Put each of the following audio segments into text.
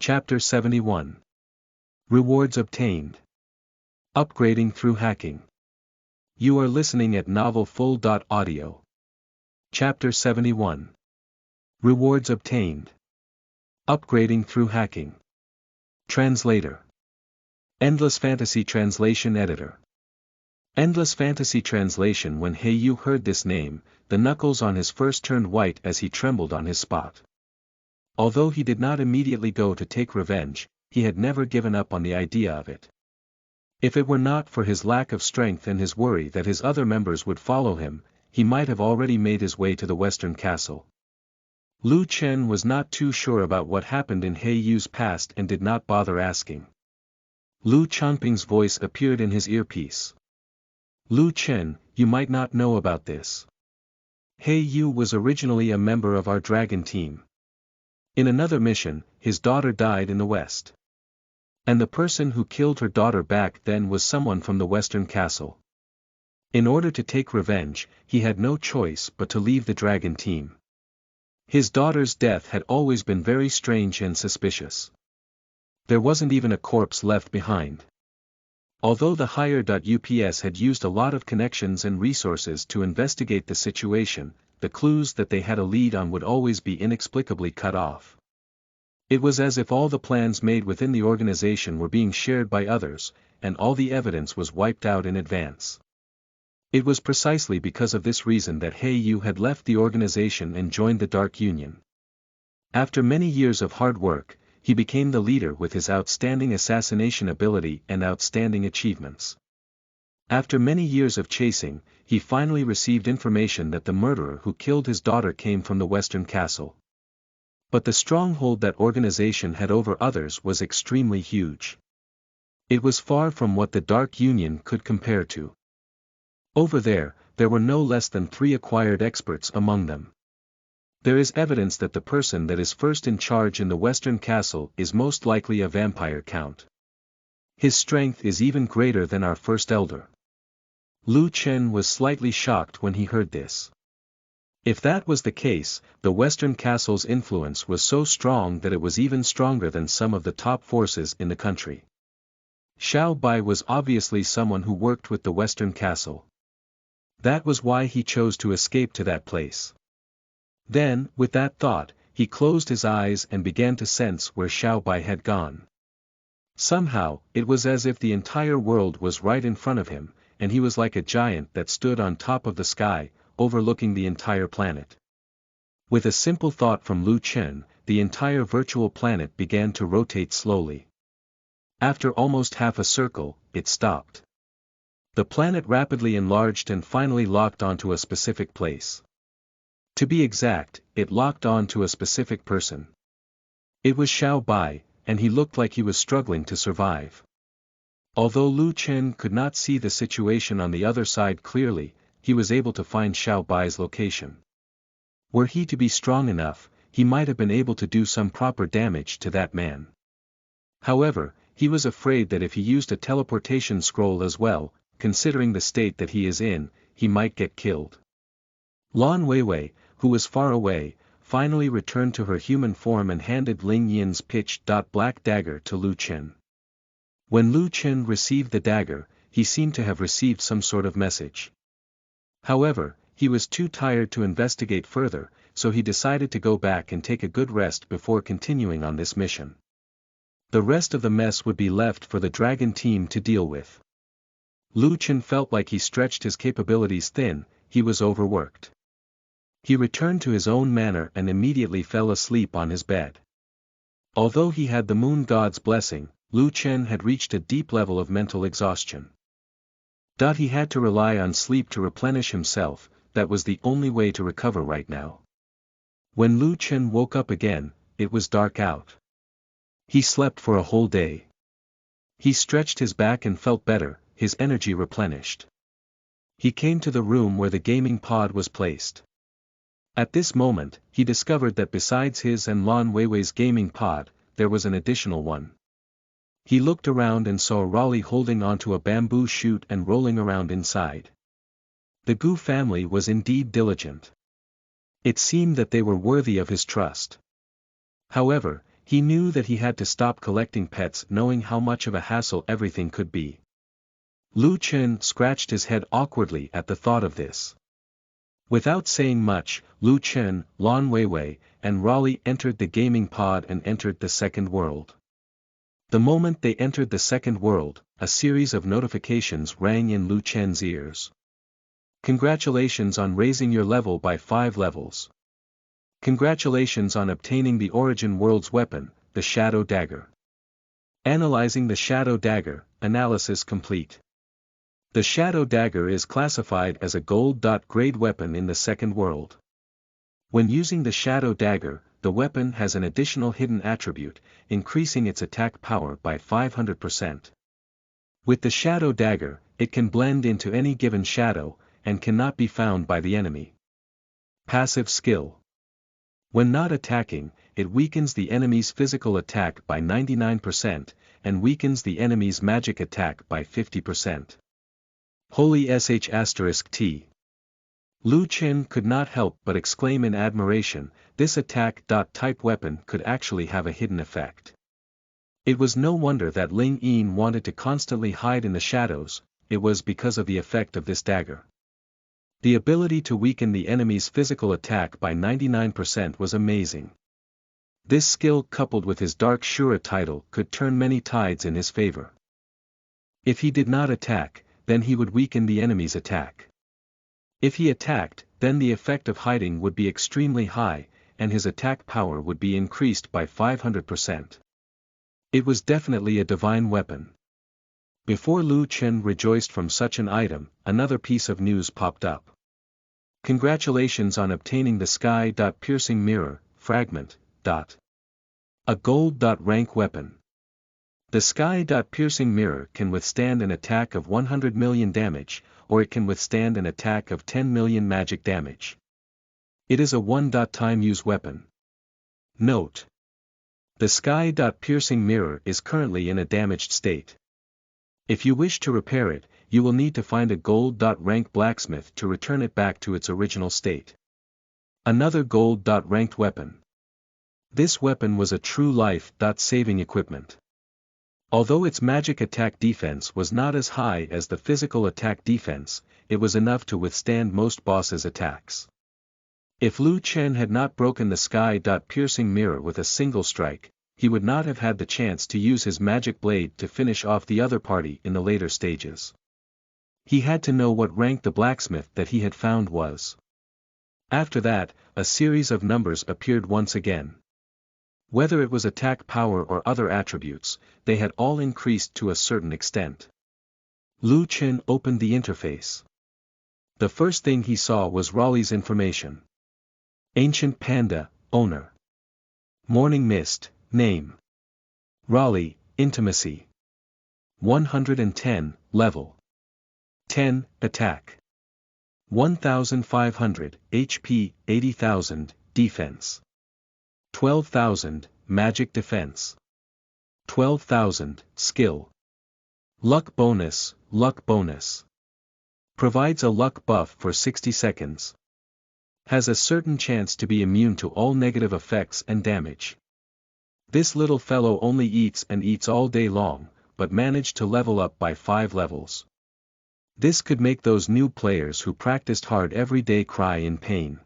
Chapter 71. Rewards obtained. Upgrading through hacking. You are listening at novelfull.audio. Chapter 71. Rewards obtained. Upgrading through hacking. Translator. Endless Fantasy Translation Editor. Endless Fantasy Translation. When Heiyu heard this name, the knuckles on his first turned white as he trembled on his spot. Although he did not immediately go to take revenge, he had never given up on the idea of it. If it were not for his lack of strength and his worry that his other members would follow him, he might have already made his way to the Western Castle. Lu Chen was not too sure about what happened in Heiyu's past and did not bother asking. Lu Changping's voice appeared in his earpiece. Lu Chen, you might not know about this. Heiyu was originally a member of our dragon team. In another mission, his daughter died in the West. And the person who killed her daughter back then was someone from the Western Castle. In order to take revenge, he had no choice but to leave the dragon team. His daughter's death had always been very strange and suspicious. There wasn't even a corpse left behind. Although the higher.ups had used a lot of connections and resources to investigate the situation, the clues that they had a lead on would always be inexplicably cut off. It was as if all the plans made within the organization were being shared by others, and all the evidence was wiped out in advance. It was precisely because of this reason that Heiyu had left the organization and joined the Dark Union. After many years of hard work, he became the leader with his outstanding assassination ability and outstanding achievements. After many years of chasing, he finally received information that the murderer who killed his daughter came from the Western Castle. But the stronghold that organization had over others was extremely huge. It was far from what the Dark Union could compare to. Over there were no less than 3 acquired experts among them. There is evidence that the person that is first in charge in the Western Castle is most likely a vampire count. His strength is even greater than our first elder. Lu Chen was slightly shocked when he heard this. If that was the case, the Western Castle's influence was so strong that it was even stronger than some of the top forces in the country. Xiao Bai was obviously someone who worked with the Western Castle. That was why he chose to escape to that place. Then, with that thought, he closed his eyes and began to sense where Xiao Bai had gone. Somehow, it was as if the entire world was right in front of him, and he was like a giant that stood on top of the sky, overlooking the entire planet. With a simple thought from Lu Chen, the entire virtual planet began to rotate slowly. After almost half a circle, it stopped. The planet rapidly enlarged and finally locked onto a specific place. To be exact, it locked on to a specific person. It was Xiao Bai, and he looked like he was struggling to survive. Although Lu Chen could not see the situation on the other side clearly, he was able to find Xiao Bai's location. Were he to be strong enough, he might have been able to do some proper damage to that man. However, he was afraid that if he used a teleportation scroll as well, considering the state that he is in, he might get killed. Lan Weiwei, who was far away, finally returned to her human form and handed Ling Yin's pitch-black dagger to Lu Chen. When Lu Chen received the dagger, he seemed to have received some sort of message. However, he was too tired to investigate further, so he decided to go back and take a good rest before continuing on this mission. The rest of the mess would be left for the dragon team to deal with. Lu Chen felt like he stretched his capabilities thin, he was overworked. He returned to his own manor and immediately fell asleep on his bed. Although he had the moon god's blessing, Lu Chen had reached a deep level of mental exhaustion. He had to rely on sleep to replenish himself, that was the only way to recover right now. When Lu Chen woke up again, it was dark out. He slept for a whole day. He stretched his back and felt better, his energy replenished. He came to the room where the gaming pod was placed. At this moment, he discovered that besides his and Lan Weiwei's gaming pod, there was an additional one. He looked around and saw Raleigh holding onto a bamboo shoot and rolling around inside. The Gu family was indeed diligent. It seemed that they were worthy of his trust. However, He knew that he had to stop collecting pets, knowing how much of a hassle everything could be. Lu Chen scratched his head awkwardly at the thought of this. Without saying much, Lu Chen, Lan Weiwei, and Raleigh entered the gaming pod and entered the second world. The moment they entered the second world, a series of notifications rang in Lu Chen's ears. Congratulations on raising your level by 5 levels. Congratulations on obtaining the Origin World's weapon, the Shadow Dagger. Analyzing the Shadow Dagger, analysis complete. The Shadow Dagger is classified as a gold-grade weapon in the second world. When using the Shadow Dagger, the weapon has an additional hidden attribute, increasing its attack power by 500%. With the Shadow Dagger, it can blend into any given shadow, and cannot be found by the enemy. Passive skill. When not attacking, it weakens the enemy's physical attack by 99%, and weakens the enemy's magic attack by 50%. Holy sh*T. Lu Chen could not help but exclaim in admiration, this attack-type weapon could actually have a hidden effect. It was no wonder that Ling Yin wanted to constantly hide in the shadows, it was because of the effect of this dagger. The ability to weaken the enemy's physical attack by 99% was amazing. This skill coupled with his Dark Shura title could turn many tides in his favor. If he did not attack, then he would weaken the enemy's attack. If he attacked, then the effect of hiding would be extremely high, and his attack power would be increased by 500%. It was definitely a divine weapon. Before Lu Chen rejoiced from such an item, another piece of news popped up. Congratulations on obtaining the Sky-Piercing Mirror, Fragment, a gold-rank weapon. The Sky-Piercing Mirror can withstand an attack of 100 million damage, or it can withstand an attack of 10 million magic damage. It is a one-time use weapon. Note: the Sky-Piercing Mirror is currently in a damaged state. If you wish to repair it, you will need to find a gold-rank blacksmith to return it back to its original state. Another gold-ranked weapon. This weapon was a true life-saving equipment. Although its magic attack defense was not as high as the physical attack defense, it was enough to withstand most bosses' attacks. If Lu Chen had not broken the Sky-Piercing Mirror with a single strike, he would not have had the chance to use his magic blade to finish off the other party in the later stages. He had to know what rank the blacksmith that he had found was. After that, a series of numbers appeared once again. Whether it was attack power or other attributes, they had all increased to a certain extent. Lu Chen opened the interface. The first thing he saw was Raleigh's information. Ancient Panda, owner. Morning Mist, name. Raleigh, intimacy. 110, level. 10, attack. 1,500, HP, 80,000, defense. 12,000, magic defense. 12,000, skill. Luck bonus, luck bonus. Provides a luck buff for 60 seconds. Has a certain chance to be immune to all negative effects and damage. This little fellow only eats and eats all day long, but managed to level up by 5 levels. This could make those new players who practiced hard every day cry in pain.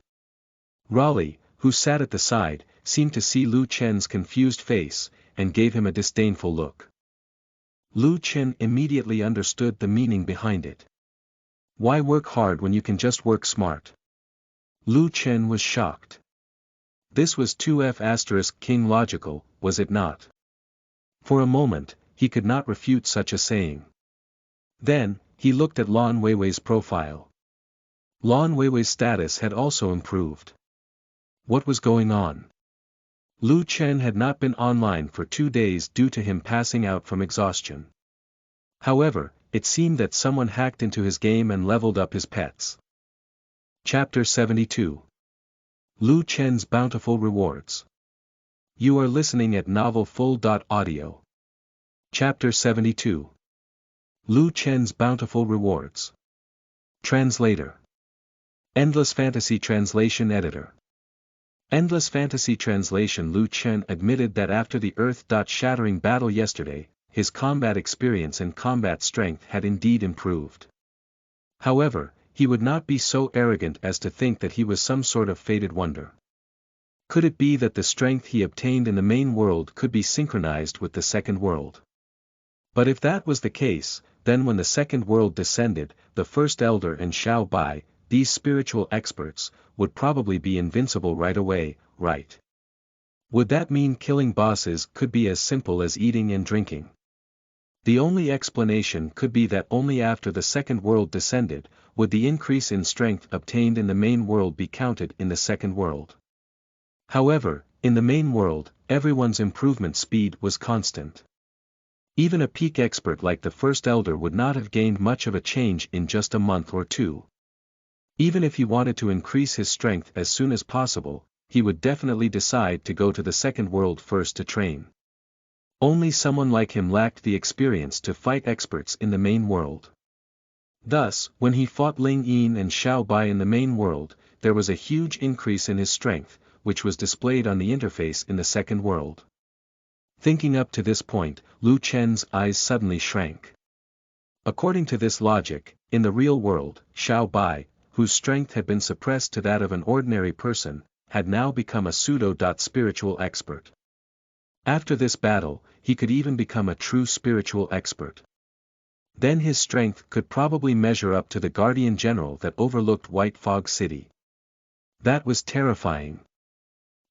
Raleigh, who sat at the side, seemed to see Lu Chen's confused face, and gave him a disdainful look. Lu Chen immediately understood the meaning behind it. Why work hard when you can just work smart? Lu Chen was shocked. This was 2F** King logical, was it not? For a moment, he could not refute such a saying. Then, he looked at Lan Weiwei's profile. Lan Weiwei's status had also improved. What was going on? Lu Chen had not been online for 2 days due to him passing out from exhaustion. However, it seemed that someone hacked into his game and leveled up his pets. Chapter 72. Lu Chen's Bountiful Rewards. You are listening at novelfull.audio. Chapter 72. Lu Chen's Bountiful Rewards. Translator. Endless Fantasy Translation Editor. Endless Fantasy Translation. Lu Chen admitted that after the earth-shattering battle yesterday, his combat experience and combat strength had indeed improved. However, he would not be so arrogant as to think that he was some sort of fated wonder. Could it be that the strength he obtained in the main world could be synchronized with the second world? But if that was the case, then when the second world descended, the first elder and Xiao Bai, these spiritual experts, would probably be invincible right away, right? Would that mean killing bosses could be as simple as eating and drinking? The only explanation could be that only after the second world descended, would the increase in strength obtained in the main world be counted in the second world. However, in the main world, everyone's improvement speed was constant. Even a peak expert like the first elder would not have gained much of a change in just a month or two. Even if he wanted to increase his strength as soon as possible, he would definitely decide to go to the second world first to train. Only someone like him lacked the experience to fight experts in the main world. Thus, when he fought Ling Yin and Xiao Bai in the main world, there was a huge increase in his strength, which was displayed on the interface in the second world. Thinking up to this point, Lu Chen's eyes suddenly shrank. According to this logic, in the real world, Xiao Bai, whose strength had been suppressed to that of an ordinary person, had now become a pseudo-spiritual expert. After this battle, he could even become a true spiritual expert. Then his strength could probably measure up to the Guardian General that overlooked White Fog City. That was terrifying.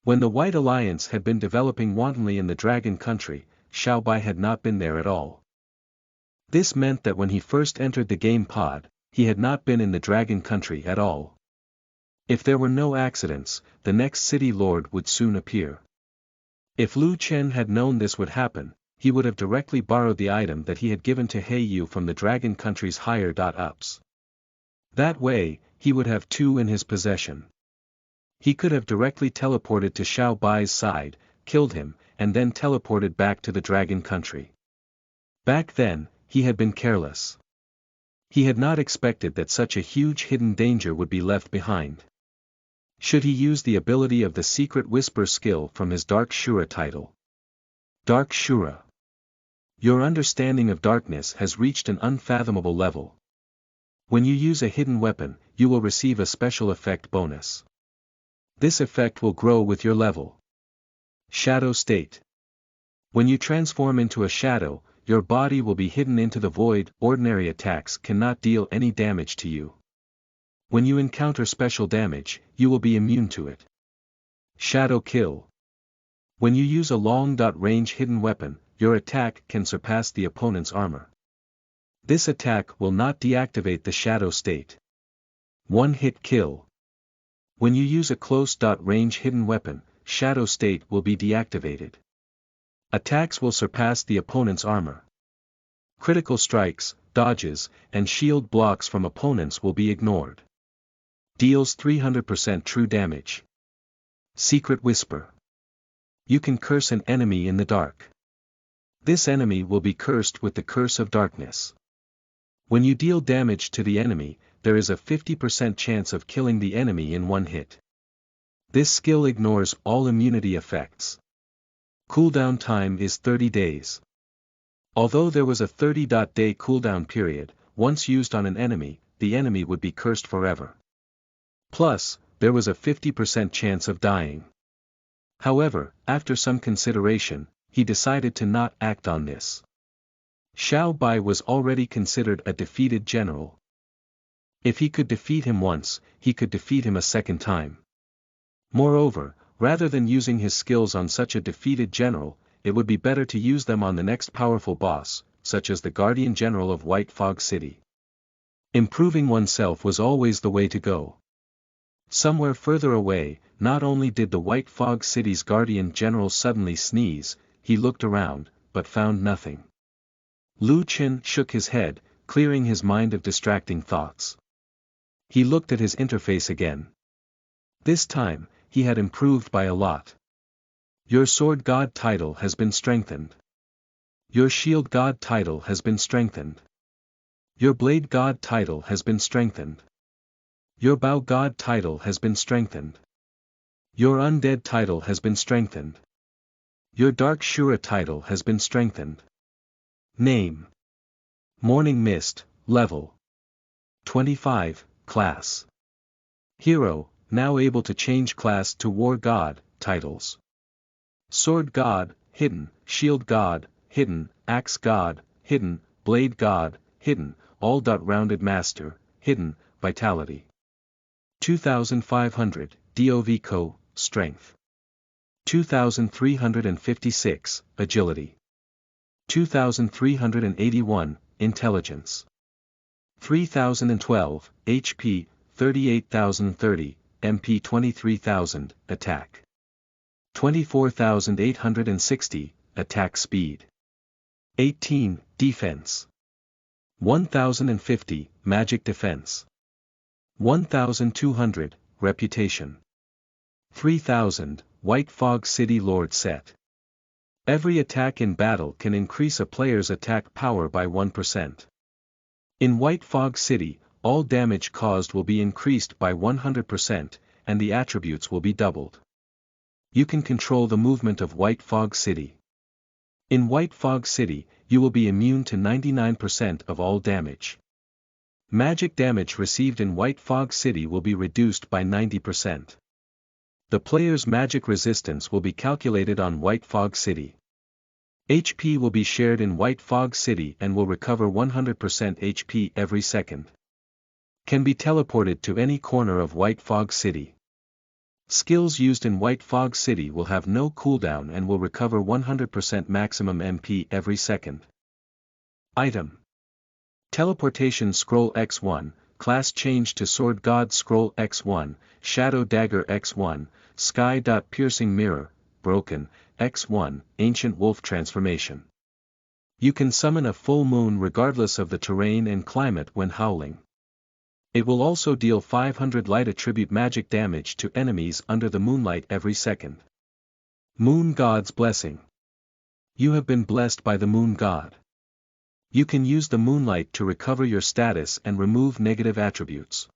When the White Alliance had been developing wantonly in the Dragon Country, Xiao Bai had not been there at all. This meant that when he first entered the game pod, he had not been in the Dragon Country at all. If there were no accidents, the next city lord would soon appear. If Lu Chen had known this would happen, he would have directly borrowed the item that he had given to He Yu from the Dragon Country's higher-ups. That way, he would have two in his possession. He could have directly teleported to Xiao Bai's side, killed him, and then teleported back to the Dragon Country. Back then, he had been careless. He had not expected that such a huge hidden danger would be left behind. Should he use the ability of the Secret Whisper skill from his Dark Shura title? Dark Shura. Your understanding of darkness has reached an unfathomable level. When you use a hidden weapon, you will receive a special effect bonus. This effect will grow with your level. Shadow State. When you transform into a shadow, your body will be hidden into the void. Ordinary attacks cannot deal any damage to you. When you encounter special damage, you will be immune to it. Shadow Kill. When you use a long-range hidden weapon, your attack can surpass the opponent's armor. This attack will not deactivate the shadow state. One-hit kill. When you use a close-range hidden weapon, shadow state will be deactivated. Attacks will surpass the opponent's armor. Critical strikes, dodges, and shield blocks from opponents will be ignored. Deals 300% true damage. Secret Whisper. You can curse an enemy in the dark. This enemy will be cursed with the curse of darkness. When you deal damage to the enemy, there is a 50% chance of killing the enemy in one hit. This skill ignores all immunity effects. Cooldown time is 30 days. Although there was a 30-day cooldown period, once used on an enemy, the enemy would be cursed forever. Plus, there was a 50% chance of dying. However, after some consideration, he decided to not act on this. Xiao Bai was already considered a defeated general. If he could defeat him once, he could defeat him a second time. Moreover, rather than using his skills on such a defeated general, it would be better to use them on the next powerful boss, such as the Guardian General of White Fog City. Improving oneself was always the way to go. Somewhere further away, not only did the White Fog City's Guardian General suddenly sneeze, he looked around, but found nothing. Lu Chen shook his head, clearing his mind of distracting thoughts. He looked at his interface again. This time, he had improved by a lot. Your Sword God title has been strengthened. Your Shield God title has been strengthened. Your Blade God title has been strengthened. Your Bow God title has been strengthened. Your undead title has been strengthened. Your Dark Shura title has been strengthened. Name: Morning Mist, Level 25, Class Hero, now able to change class to War God. Titles: Sword God, Hidden, Shield God, Hidden, Axe God, Hidden, Blade God, Hidden, All-Rounded Master, Hidden, Vitality 2500, DOV Co., Strength 2356, Agility 2381, Intelligence 3012, HP, 38,030, MP 23,000, Attack 24,860, Attack Speed 18, Defense 1050, Magic Defense 1200, Reputation 3000, White Fog City Lord Set. Every attack in battle can increase a player's attack power by 1%. In White Fog City, all damage caused will be increased by 100%, and the attributes will be doubled. You can control the movement of White Fog City. In White Fog City, you will be immune to 99% of all damage. Magic damage received in White Fog City will be reduced by 90%. The player's magic resistance will be calculated on White Fog City. HP will be shared in White Fog City and will recover 100% HP every second. Can be teleported to any corner of White Fog City. Skills used in White Fog City will have no cooldown and will recover 100% maximum MP every second. Item: Teleportation Scroll X1, Class Change to Sword God Scroll X1, Shadow Dagger X1, Sky. Piercing Mirror, Broken, X1, Ancient Wolf Transformation. You can summon a full moon regardless of the terrain and climate when howling. It will also deal 500 light attribute magic damage to enemies under the moonlight every second. Moon God's Blessing. You have been blessed by the Moon God. You can use the moonlight to recover your status and remove negative attributes.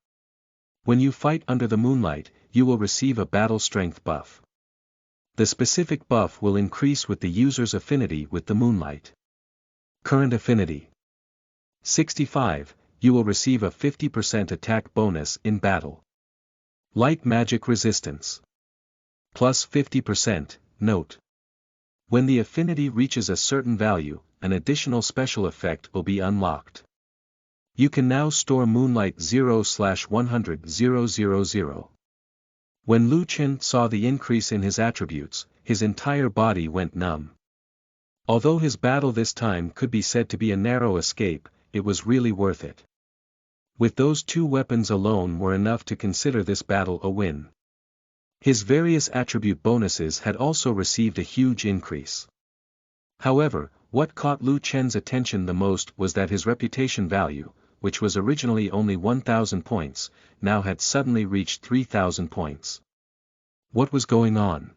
When you fight under the moonlight, you will receive a battle strength buff. The specific buff will increase with the user's affinity with the moonlight. Current affinity: 65, you will receive a 50% attack bonus in battle. Light magic resistance: plus 50%, note. When the affinity reaches a certain value, an additional special effect will be unlocked. You can now store Moonlight 0/100,000. When Lu Chen saw the increase in his attributes, his entire body went numb. Although his battle this time could be said to be a narrow escape, it was really worth it. With those two weapons alone were enough to consider this battle a win. His various attribute bonuses had also received a huge increase. However, what caught Lu Chen's attention the most was that his reputation value, which was originally only 1,000 points, now had suddenly reached 3,000 points. What was going on?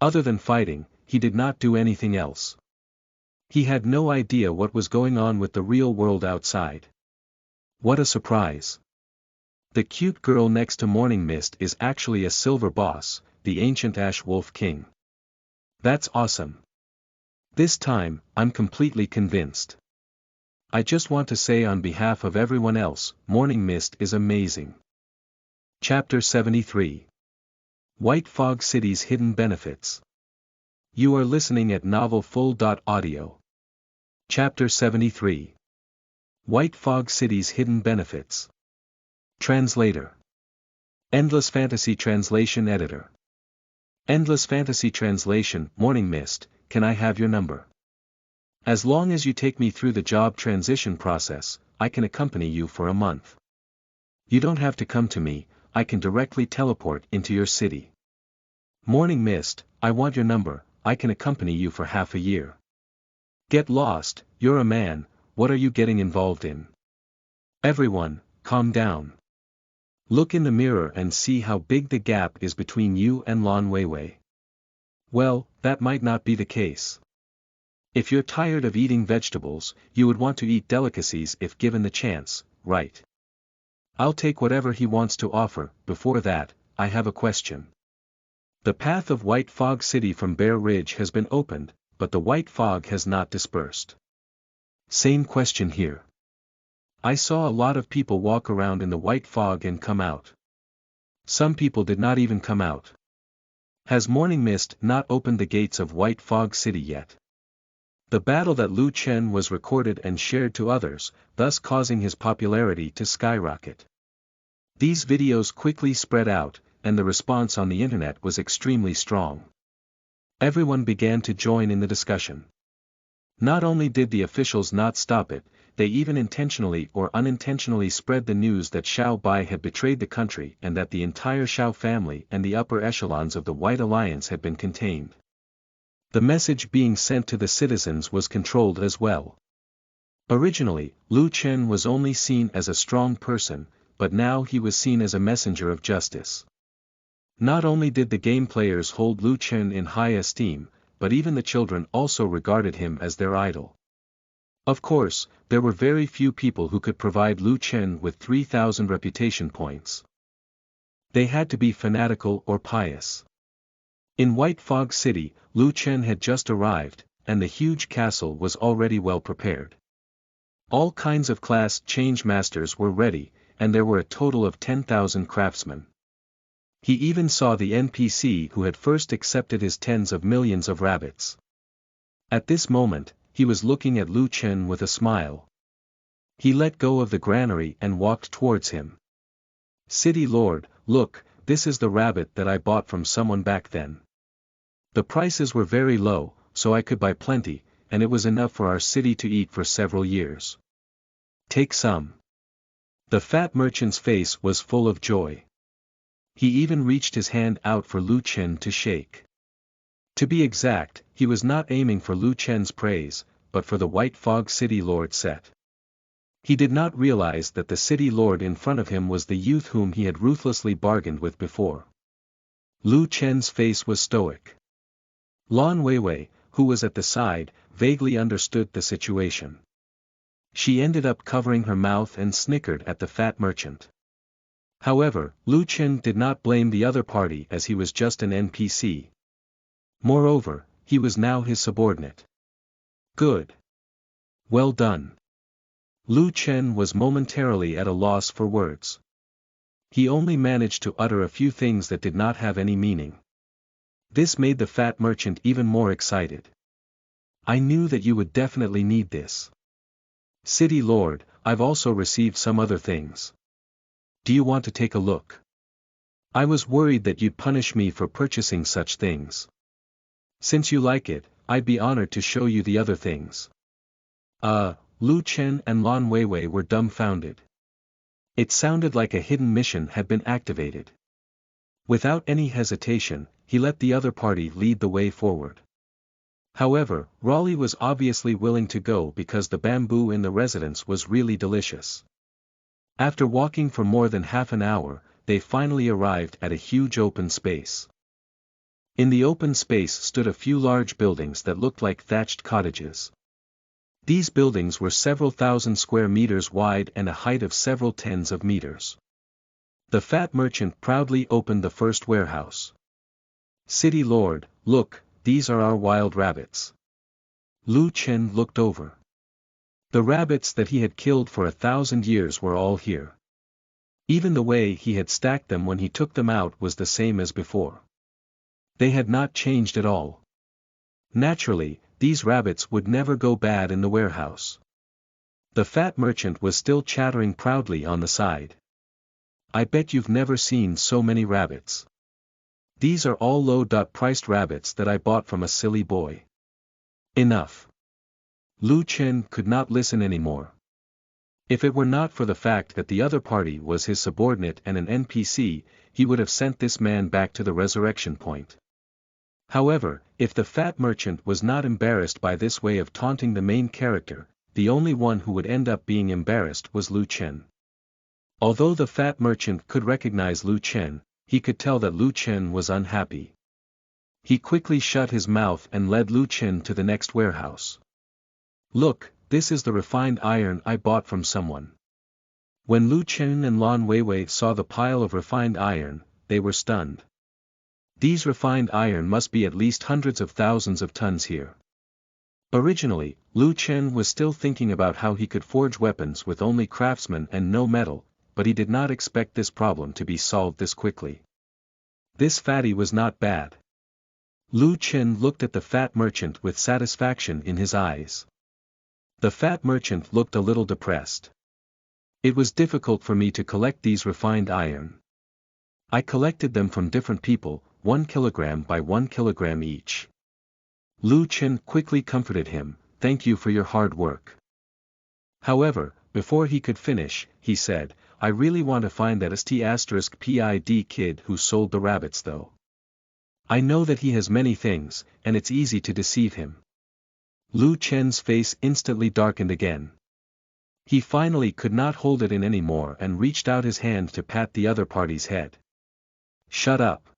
Other than fighting, he did not do anything else. He had no idea what was going on with the real world outside. What a surprise! The cute girl next to Morning Mist is actually a silver boss, the ancient Ash Wolf King. That's awesome. This time, I'm completely convinced. I just want to say on behalf of everyone else, Morning Mist is amazing. Chapter 73. White Fog City's Hidden Benefits. You are listening at novelfull.audio. Chapter 73. White Fog City's Hidden Benefits. Translator. Endless Fantasy Translation Editor. Endless Fantasy Translation. Morning Mist, can I have your number? As long as you take me through the job transition process, I can accompany you for a month. You don't have to come to me, I can directly teleport into your city. Morning Mist, I want your number, I can accompany you for half a year. Get lost, you're a man, what are you getting involved in? Everyone, calm down. Look in the mirror and see how big the gap is between you and Lan Weiwei. Well, that might not be the case. If you're tired of eating vegetables, you would want to eat delicacies if given the chance, right? I'll take whatever he wants to offer. Before that, I have a question. The path of White Fog City from Bear Ridge has been opened, but the white fog has not dispersed. Same question here. I saw a lot of people walk around in the white fog and come out. Some people did not even come out. Has morning mist not opened the gates of White Fog City yet? The battle that Lu Chen was recorded and shared to others, thus causing his popularity to skyrocket. These videos quickly spread out, and the response on the internet was extremely strong. Everyone began to join in the discussion. Not only did the officials not stop it, they even intentionally or unintentionally spread the news that Xiao Bai had betrayed the country and that the entire Xiao family and the upper echelons of the White Alliance had been contained. The message being sent to the citizens was controlled as well. Originally, Lu Chen was only seen as a strong person, but now he was seen as a messenger of justice. Not only did the game players hold Lu Chen in high esteem, but even the children also regarded him as their idol. Of course, there were very few people who could provide Lu Chen with 3,000 reputation points. They had to be fanatical or pious. In White Fog City, Lu Chen had just arrived, and the huge castle was already well prepared. All kinds of class change masters were ready, and there were a total of 10,000 craftsmen. He even saw the NPC who had first accepted his tens of millions of rabbits. At this moment, he was looking at Lu Chen with a smile. He let go of the granary and walked towards him. City Lord, look, this is the rabbit that I bought from someone back then. The prices were very low, so I could buy plenty, and it was enough for our city to eat for several years. Take some. The fat merchant's face was full of joy. He even reached his hand out for Lu Chen to shake. To be exact, he was not aiming for Lu Chen's praise, but for the White Fog City Lord set. He did not realize that the city lord in front of him was the youth whom he had ruthlessly bargained with before. Lu Chen's face was stoic. Lan Weiwei, who was at the side, vaguely understood the situation. She ended up covering her mouth and snickered at the fat merchant. However, Lu Chen did not blame the other party as he was just an NPC. Moreover, he was now his subordinate. Good. Well done. Lu Chen was momentarily at a loss for words. He only managed to utter a few things that did not have any meaning. This made the fat merchant even more excited. I knew that you would definitely need this. City Lord, I've also received some other things. Do you want to take a look? I was worried that you'd punish me for purchasing such things. Since you like it, I'd be honored to show you the other things. Lu Chen and Lan Weiwei were dumbfounded. It sounded like a hidden mission had been activated. Without any hesitation, he let the other party lead the way forward. However, Raleigh was obviously willing to go because the bamboo in the residence was really delicious. After walking for more than half an hour, they finally arrived at a huge open space. In the open space stood a few large buildings that looked like thatched cottages. These buildings were several thousand square meters wide and a height of several tens of meters. The fat merchant proudly opened the first warehouse. City Lord, look, these are our wild rabbits. Lu Chen looked over. The rabbits that he had killed for 1,000 years were all here. Even the way he had stacked them when he took them out was the same as before. They had not changed at all. Naturally, these rabbits would never go bad in the warehouse. The fat merchant was still chattering proudly on the side. I bet you've never seen so many rabbits. These are all low-priced rabbits that I bought from a silly boy. Enough. Lu Chen could not listen anymore. If it were not for the fact that the other party was his subordinate and an NPC, he would have sent this man back to the resurrection point. However, if the fat merchant was not embarrassed by this way of taunting the main character, the only one who would end up being embarrassed was Lu Chen. Although the fat merchant could recognize Lu Chen, he could tell that Lu Chen was unhappy. He quickly shut his mouth and led Lu Chen to the next warehouse. Look, this is the refined iron I bought from someone. When Lu Chen and Lan Weiwei saw the pile of refined iron, they were stunned. These refined iron must be at least hundreds of thousands of tons here. Originally, Lu Chen was still thinking about how he could forge weapons with only craftsmen and no metal, but he did not expect this problem to be solved this quickly. This fatty was not bad. Lu Chen looked at the fat merchant with satisfaction in his eyes. The fat merchant looked a little depressed. It was difficult for me to collect these refined iron. I collected them from different people, 1 kilogram by 1 kilogram each. Lu Chen quickly comforted him, thank you for your hard work. However, before he could finish, he said, I really want to find that *PID kid who sold the rabbits though. I know that he has many things, and it's easy to deceive him. Lu Chen's face instantly darkened again. He finally could not hold it in anymore and reached out his hand to pat the other party's head. Shut up.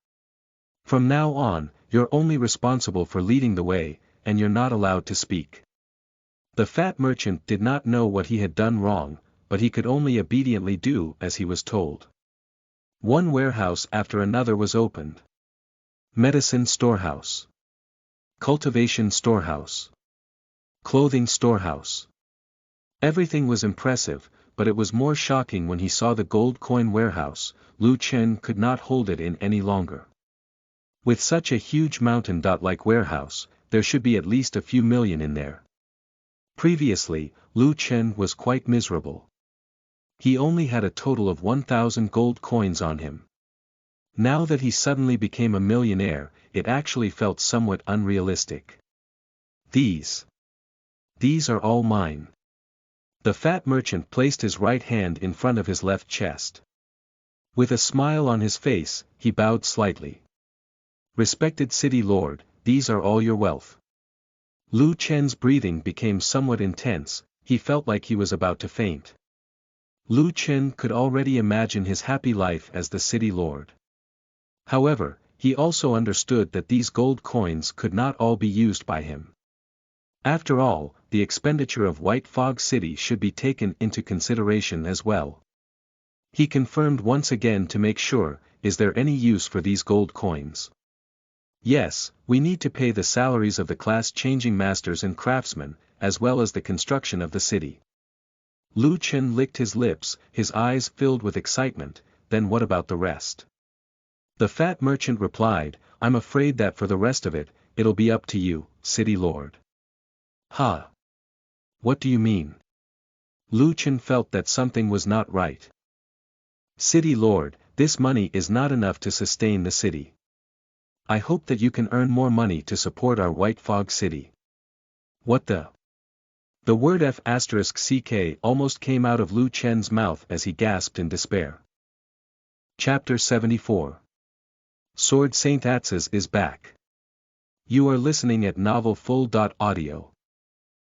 From now on, you're only responsible for leading the way, and you're not allowed to speak. The fat merchant did not know what he had done wrong, but he could only obediently do as he was told. One warehouse after another was opened. Medicine storehouse. Cultivation storehouse. Clothing storehouse. Everything was impressive, but it was more shocking when he saw the gold coin warehouse. Lu Chen could not hold it in any longer. With such a huge mountain-like warehouse, there should be at least a few million in there. Previously, Lu Chen was quite miserable. He only had a total of 1,000 gold coins on him. Now that he suddenly became a millionaire, it actually felt somewhat unrealistic. These are all mine. The fat merchant placed his right hand in front of his left chest. With a smile on his face, he bowed slightly. Respected city lord, these are all your wealth. Lu Chen's breathing became somewhat intense, he felt like he was about to faint. Lu Chen could already imagine his happy life as the city lord. However, he also understood that these gold coins could not all be used by him. After all, the expenditure of White Fog City should be taken into consideration as well. He confirmed once again to make sure, is there any use for these gold coins? Yes, we need to pay the salaries of the class-changing masters and craftsmen, as well as the construction of the city. Lu Chen licked his lips, his eyes filled with excitement, then what about the rest? The fat merchant replied, I'm afraid that for the rest of it, it'll be up to you, city lord. Huh? What do you mean? Lu Chen felt that something was not right. City lord, this money is not enough to sustain the city. I hope that you can earn more money to support our White Fog City. What the? The word F***ck almost came out of Lu Chen's mouth as he gasped in despair. Chapter 74. Sword Saint Atzes is back. You are listening at novelfull.audio.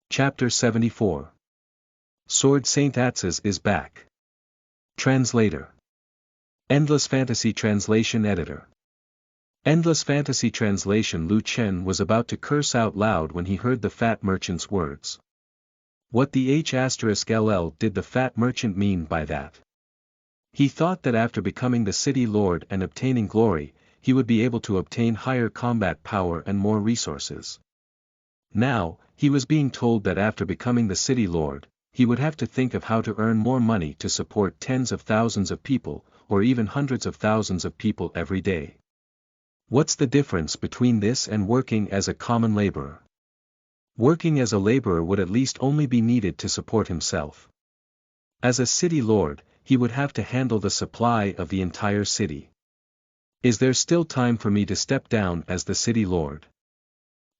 Chapter 74. Sword Saint Atzes is back. Translator. Endless Fantasy Translation Editor. Endless Fantasy Translation. Lu Chen was about to curse out loud when he heard the fat merchant's words. What the H**ll did the fat merchant mean by that? He thought that after becoming the city lord and obtaining glory, he would be able to obtain higher combat power and more resources. Now, he was being told that after becoming the city lord, he would have to think of how to earn more money to support tens of thousands of people, or even hundreds of thousands of people every day. What's the difference between this and working as a common laborer? Working as a laborer would at least only be needed to support himself. As a city lord, he would have to handle the supply of the entire city. Is there still time for me to step down as the city lord?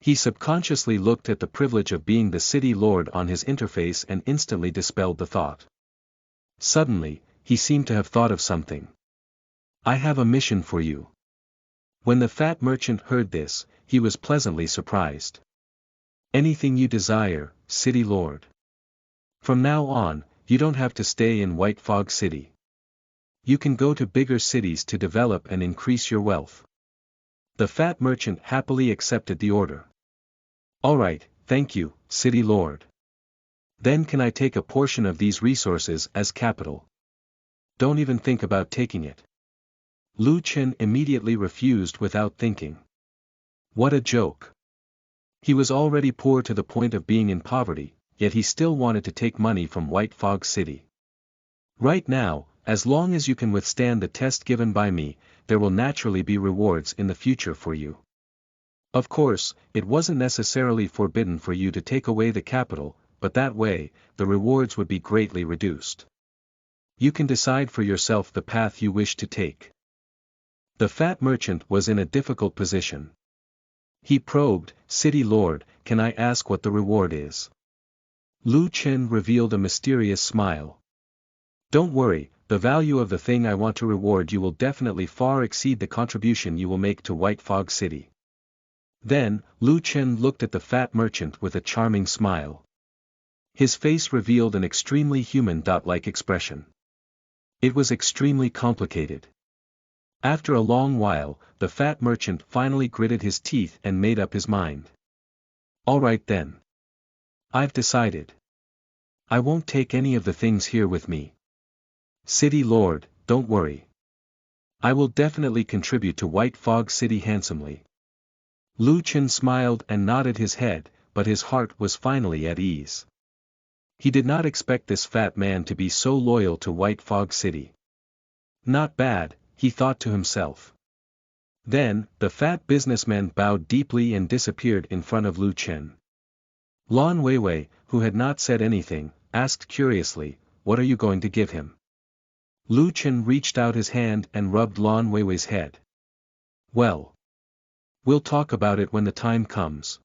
He subconsciously looked at the privilege of being the city lord on his interface and instantly dispelled the thought. Suddenly, he seemed to have thought of something. I have a mission for you. When the fat merchant heard this, he was pleasantly surprised. Anything you desire, city lord. From now on, you don't have to stay in White Fog City. You can go to bigger cities to develop and increase your wealth. The fat merchant happily accepted the order. Alright, thank you, city lord. Then can I take a portion of these resources as capital? Don't even think about taking it. Lu Chen immediately refused without thinking. What a joke. He was already poor to the point of being in poverty, yet he still wanted to take money from White Fog City. Right now, as long as you can withstand the test given by me, there will naturally be rewards in the future for you. Of course, it wasn't necessarily forbidden for you to take away the capital, but that way, the rewards would be greatly reduced. You can decide for yourself the path you wish to take. The fat merchant was in a difficult position. He probed, "City Lord, can I ask what the reward is?" Lu Chen revealed a mysterious smile. "Don't worry, the value of the thing I want to reward you will definitely far exceed the contribution you will make to White Fog City." Then, Lu Chen looked at the fat merchant with a charming smile. His face revealed an extremely human-like expression. It was extremely complicated. After a long while, the fat merchant finally gritted his teeth and made up his mind. "All right then. I've decided. I won't take any of the things here with me. City Lord, don't worry. I will definitely contribute to White Fog City handsomely." Lu Chen smiled and nodded his head, but his heart was finally at ease. He did not expect this fat man to be so loyal to White Fog City. Not bad, he thought to himself. Then, the fat businessman bowed deeply and disappeared in front of Lu Chen. Lan Weiwei, who had not said anything, asked curiously, "What are you going to give him?" Lu Chen reached out his hand and rubbed Lan Weiwei's head. "Well, we'll talk about it when the time comes.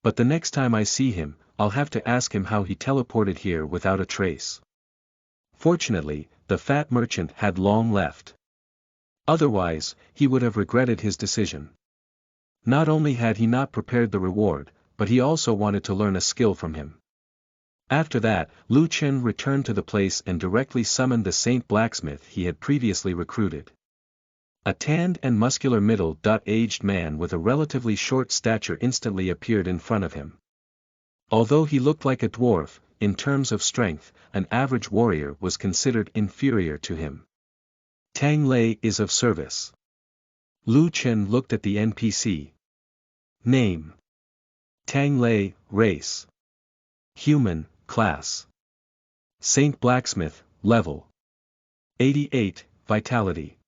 But the next time I see him, I'll have to ask him how he teleported here without a trace." Fortunately, the fat merchant had long left. Otherwise, he would have regretted his decision. Not only had he not prepared the reward, but he also wanted to learn a skill from him. After that, Lu Chen returned to the place and directly summoned the saint blacksmith he had previously recruited. A tanned and muscular middle-aged man with a relatively short stature instantly appeared in front of him. Although he looked like a dwarf, in terms of strength, an average warrior was considered inferior to him. "Tang Lei is of service." Lu Chen looked at the NPC. Name: Tang Lei, race: human, class: Saint Blacksmith, level: 88, vitality: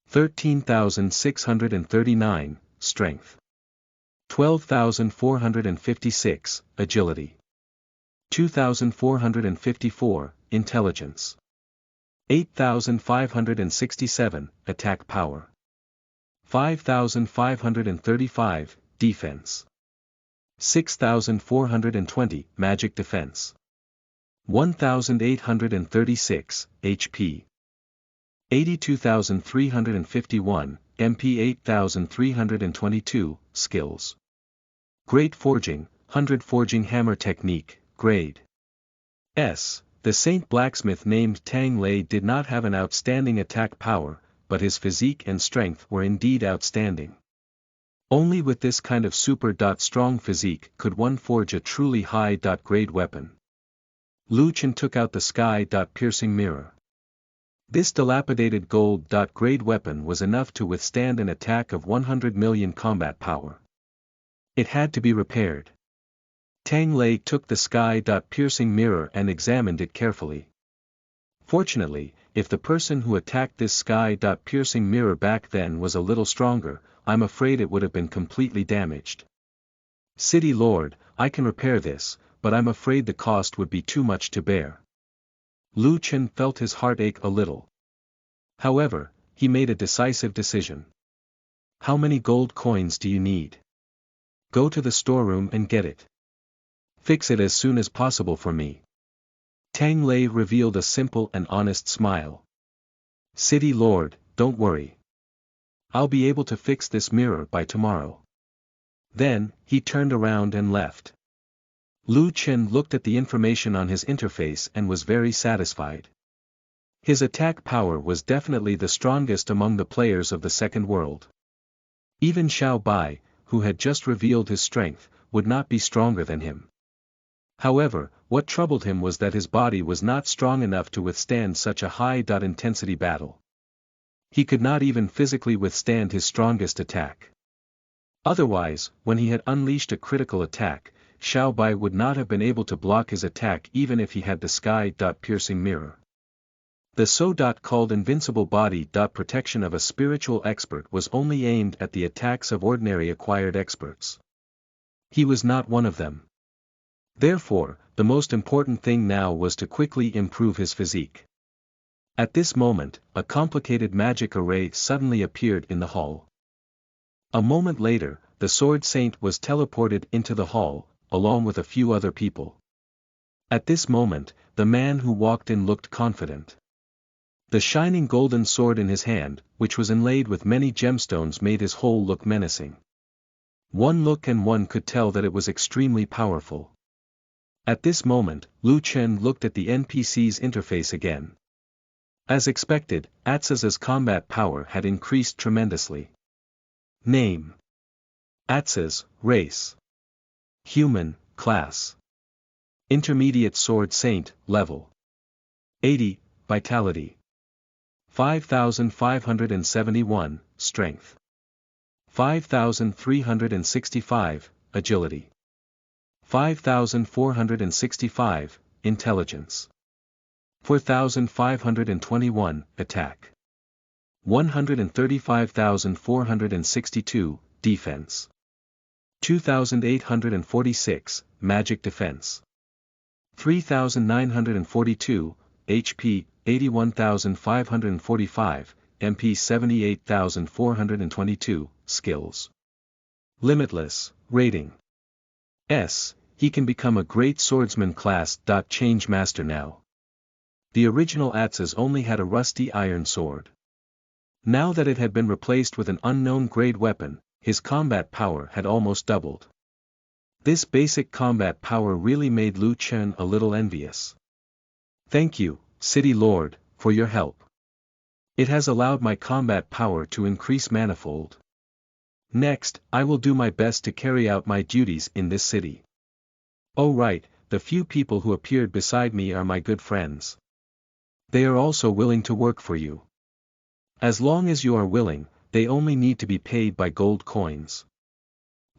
13,639, strength: 12,456, agility: 2,454, intelligence: 8,567, attack power: 5,535, defense: 6,420, magic defense: 1,836, HP: 82,351, MP: 8,322, skills: Great Forging, 100 Forging Hammer Technique, Grade S. The Saint Blacksmith named Tang Lei did not have an outstanding attack power, but his physique and strength were indeed outstanding. Only with this kind of super-strong physique could one forge a truly high-grade weapon. Lu Chen took out the sky-piercing mirror. This dilapidated gold-grade weapon was enough to withstand an attack of 100 million combat power. It had to be repaired. Tang Lei took the sky-piercing mirror and examined it carefully. Fortunately, if the person who attacked this sky-piercing mirror back then was a little stronger, I'm afraid it would have been completely damaged. City Lord, I can repair this, but I'm afraid the cost would be too much to bear. Lu Chen felt his heart ache a little. However, he made a decisive decision. How many gold coins do you need? Go to the storeroom and get it. Fix it as soon as possible for me. Tang Lei revealed a simple and honest smile. City Lord, don't worry. I'll be able to fix this mirror by tomorrow. Then, he turned around and left. Lu Chen looked at the information on his interface and was very satisfied. His attack power was definitely the strongest among the players of the Second World. Even Xiao Bai, who had just revealed his strength, would not be stronger than him. However, what troubled him was that his body was not strong enough to withstand such a high-intensity battle. He could not even physically withstand his strongest attack. Otherwise, when he had unleashed a critical attack, Xiao Bai would not have been able to block his attack even if he had the sky-piercing mirror. The so-called invincible body protection of a spiritual expert was only aimed at the attacks of ordinary acquired experts. He was not one of them. Therefore, the most important thing now was to quickly improve his physique. At this moment, a complicated magic array suddenly appeared in the hall. A moment later, the Sword Saint was teleported into the hall, along with a few other people. At this moment, the man who walked in looked confident. The shining golden sword in his hand, which was inlaid with many gemstones, made his whole look menacing. One look and one could tell that it was extremely powerful. At this moment, Lu Chen looked at the NPC's interface again. As expected, Atsa's combat power had increased tremendously. Name: Atsa's, race: human, class: intermediate sword saint, level: 80, vitality: 5571, strength: 5365, agility: 5465, intelligence: 4521, attack: 135,462, defense: 2846, magic defense: 3942, HP, 81,545, MP 78,422, skills: limitless, rating S. He can become a great swordsman class. Change master now. The original Atsas only had a rusty iron sword. Now that it had been replaced with an unknown grade weapon, his combat power had almost doubled. This basic combat power really made Lu Chen a little envious. Thank you, City Lord, for your help. It has allowed my combat power to increase manifold. Next, I will do my best to carry out my duties in this city. Oh right, the few people who appeared beside me are my good friends. They are also willing to work for you. As long as you are willing, they only need to be paid by gold coins.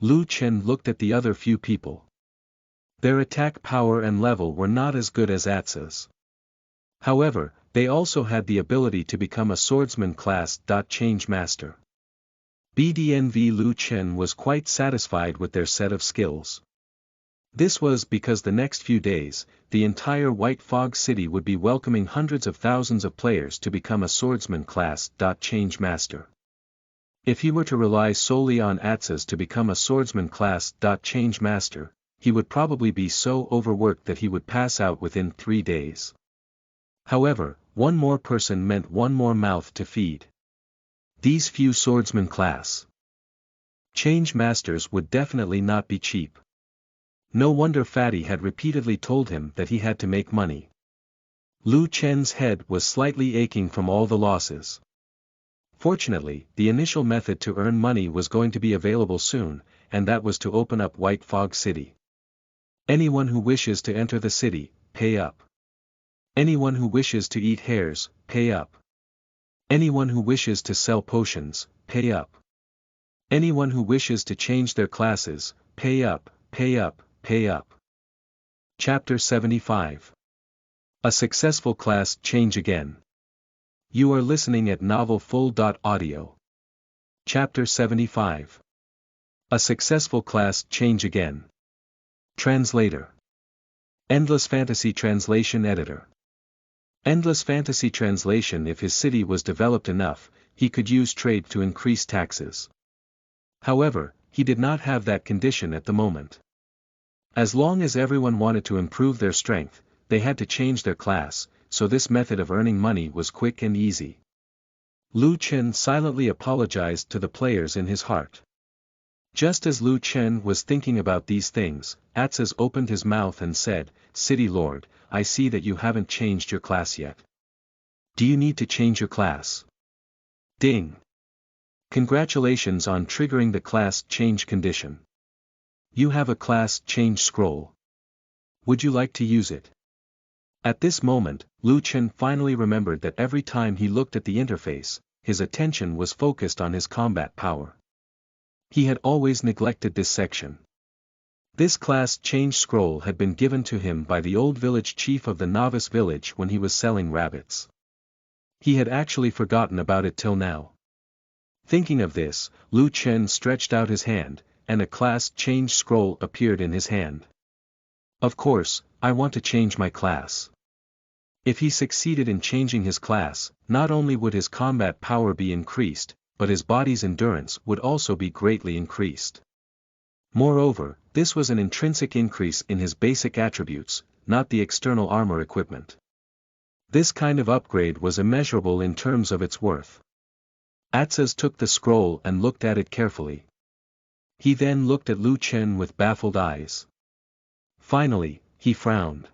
Lu Chen looked at the other few people. Their attack power and level were not as good as Atsa's. However, they also had the ability to become a swordsman class. Change master. BDNV Lu Chen was quite satisfied with their set of skills. This was because the next few days, the entire White Fog City would be welcoming hundreds of thousands of players to become a swordsman class. Change master. If he were to rely solely on Atsas to become a swordsman class. Change master, he would probably be so overworked that he would pass out within 3 days. However, one more person meant one more mouth to feed. These few swordsman class change masters would definitely not be cheap. No wonder Fatty had repeatedly told him that he had to make money. Lu Chen's head was slightly aching from all the losses. Fortunately, the initial method to earn money was going to be available soon, and that was to open up White Fog City. Anyone who wishes to enter the city, pay up. Anyone who wishes to eat hares, pay up. Anyone who wishes to sell potions, pay up. Anyone who wishes to change their classes, pay up, pay up, pay up. Chapter 75. A successful class change again. You are listening at novelfull.audio. Chapter 75. A successful class change again. Translator. Endless Fantasy Translation Editor. Endless Fantasy Translation. If his city was developed enough, he could use trade to increase taxes. However, he did not have that condition at the moment. As long as everyone wanted to improve their strength, they had to change their class, so this method of earning money was quick and easy. Lu Chen silently apologized to the players in his heart. Just as Lu Chen was thinking about these things, Atsas opened his mouth and said, "City Lord, I see that you haven't changed your class yet. Do you need to change your class?" Ding! Congratulations on triggering the class change condition. You have a class change scroll. Would you like to use it? At this moment, Lu Chen finally remembered that every time he looked at the interface, his attention was focused on his combat power. He had always neglected this section. This class change scroll had been given to him by the old village chief of the novice village when he was selling rabbits. He had actually forgotten about it till now. Thinking of this, Lu Chen stretched out his hand, and a class change scroll appeared in his hand. Of course, I want to change my class. If he succeeded in changing his class, not only would his combat power be increased, but his body's endurance would also be greatly increased. Moreover, this was an intrinsic increase in his basic attributes, not the external armor equipment. This kind of upgrade was immeasurable in terms of its worth. Atsas took the scroll and looked at it carefully. He then looked at Lu Chen with baffled eyes. Finally, he frowned.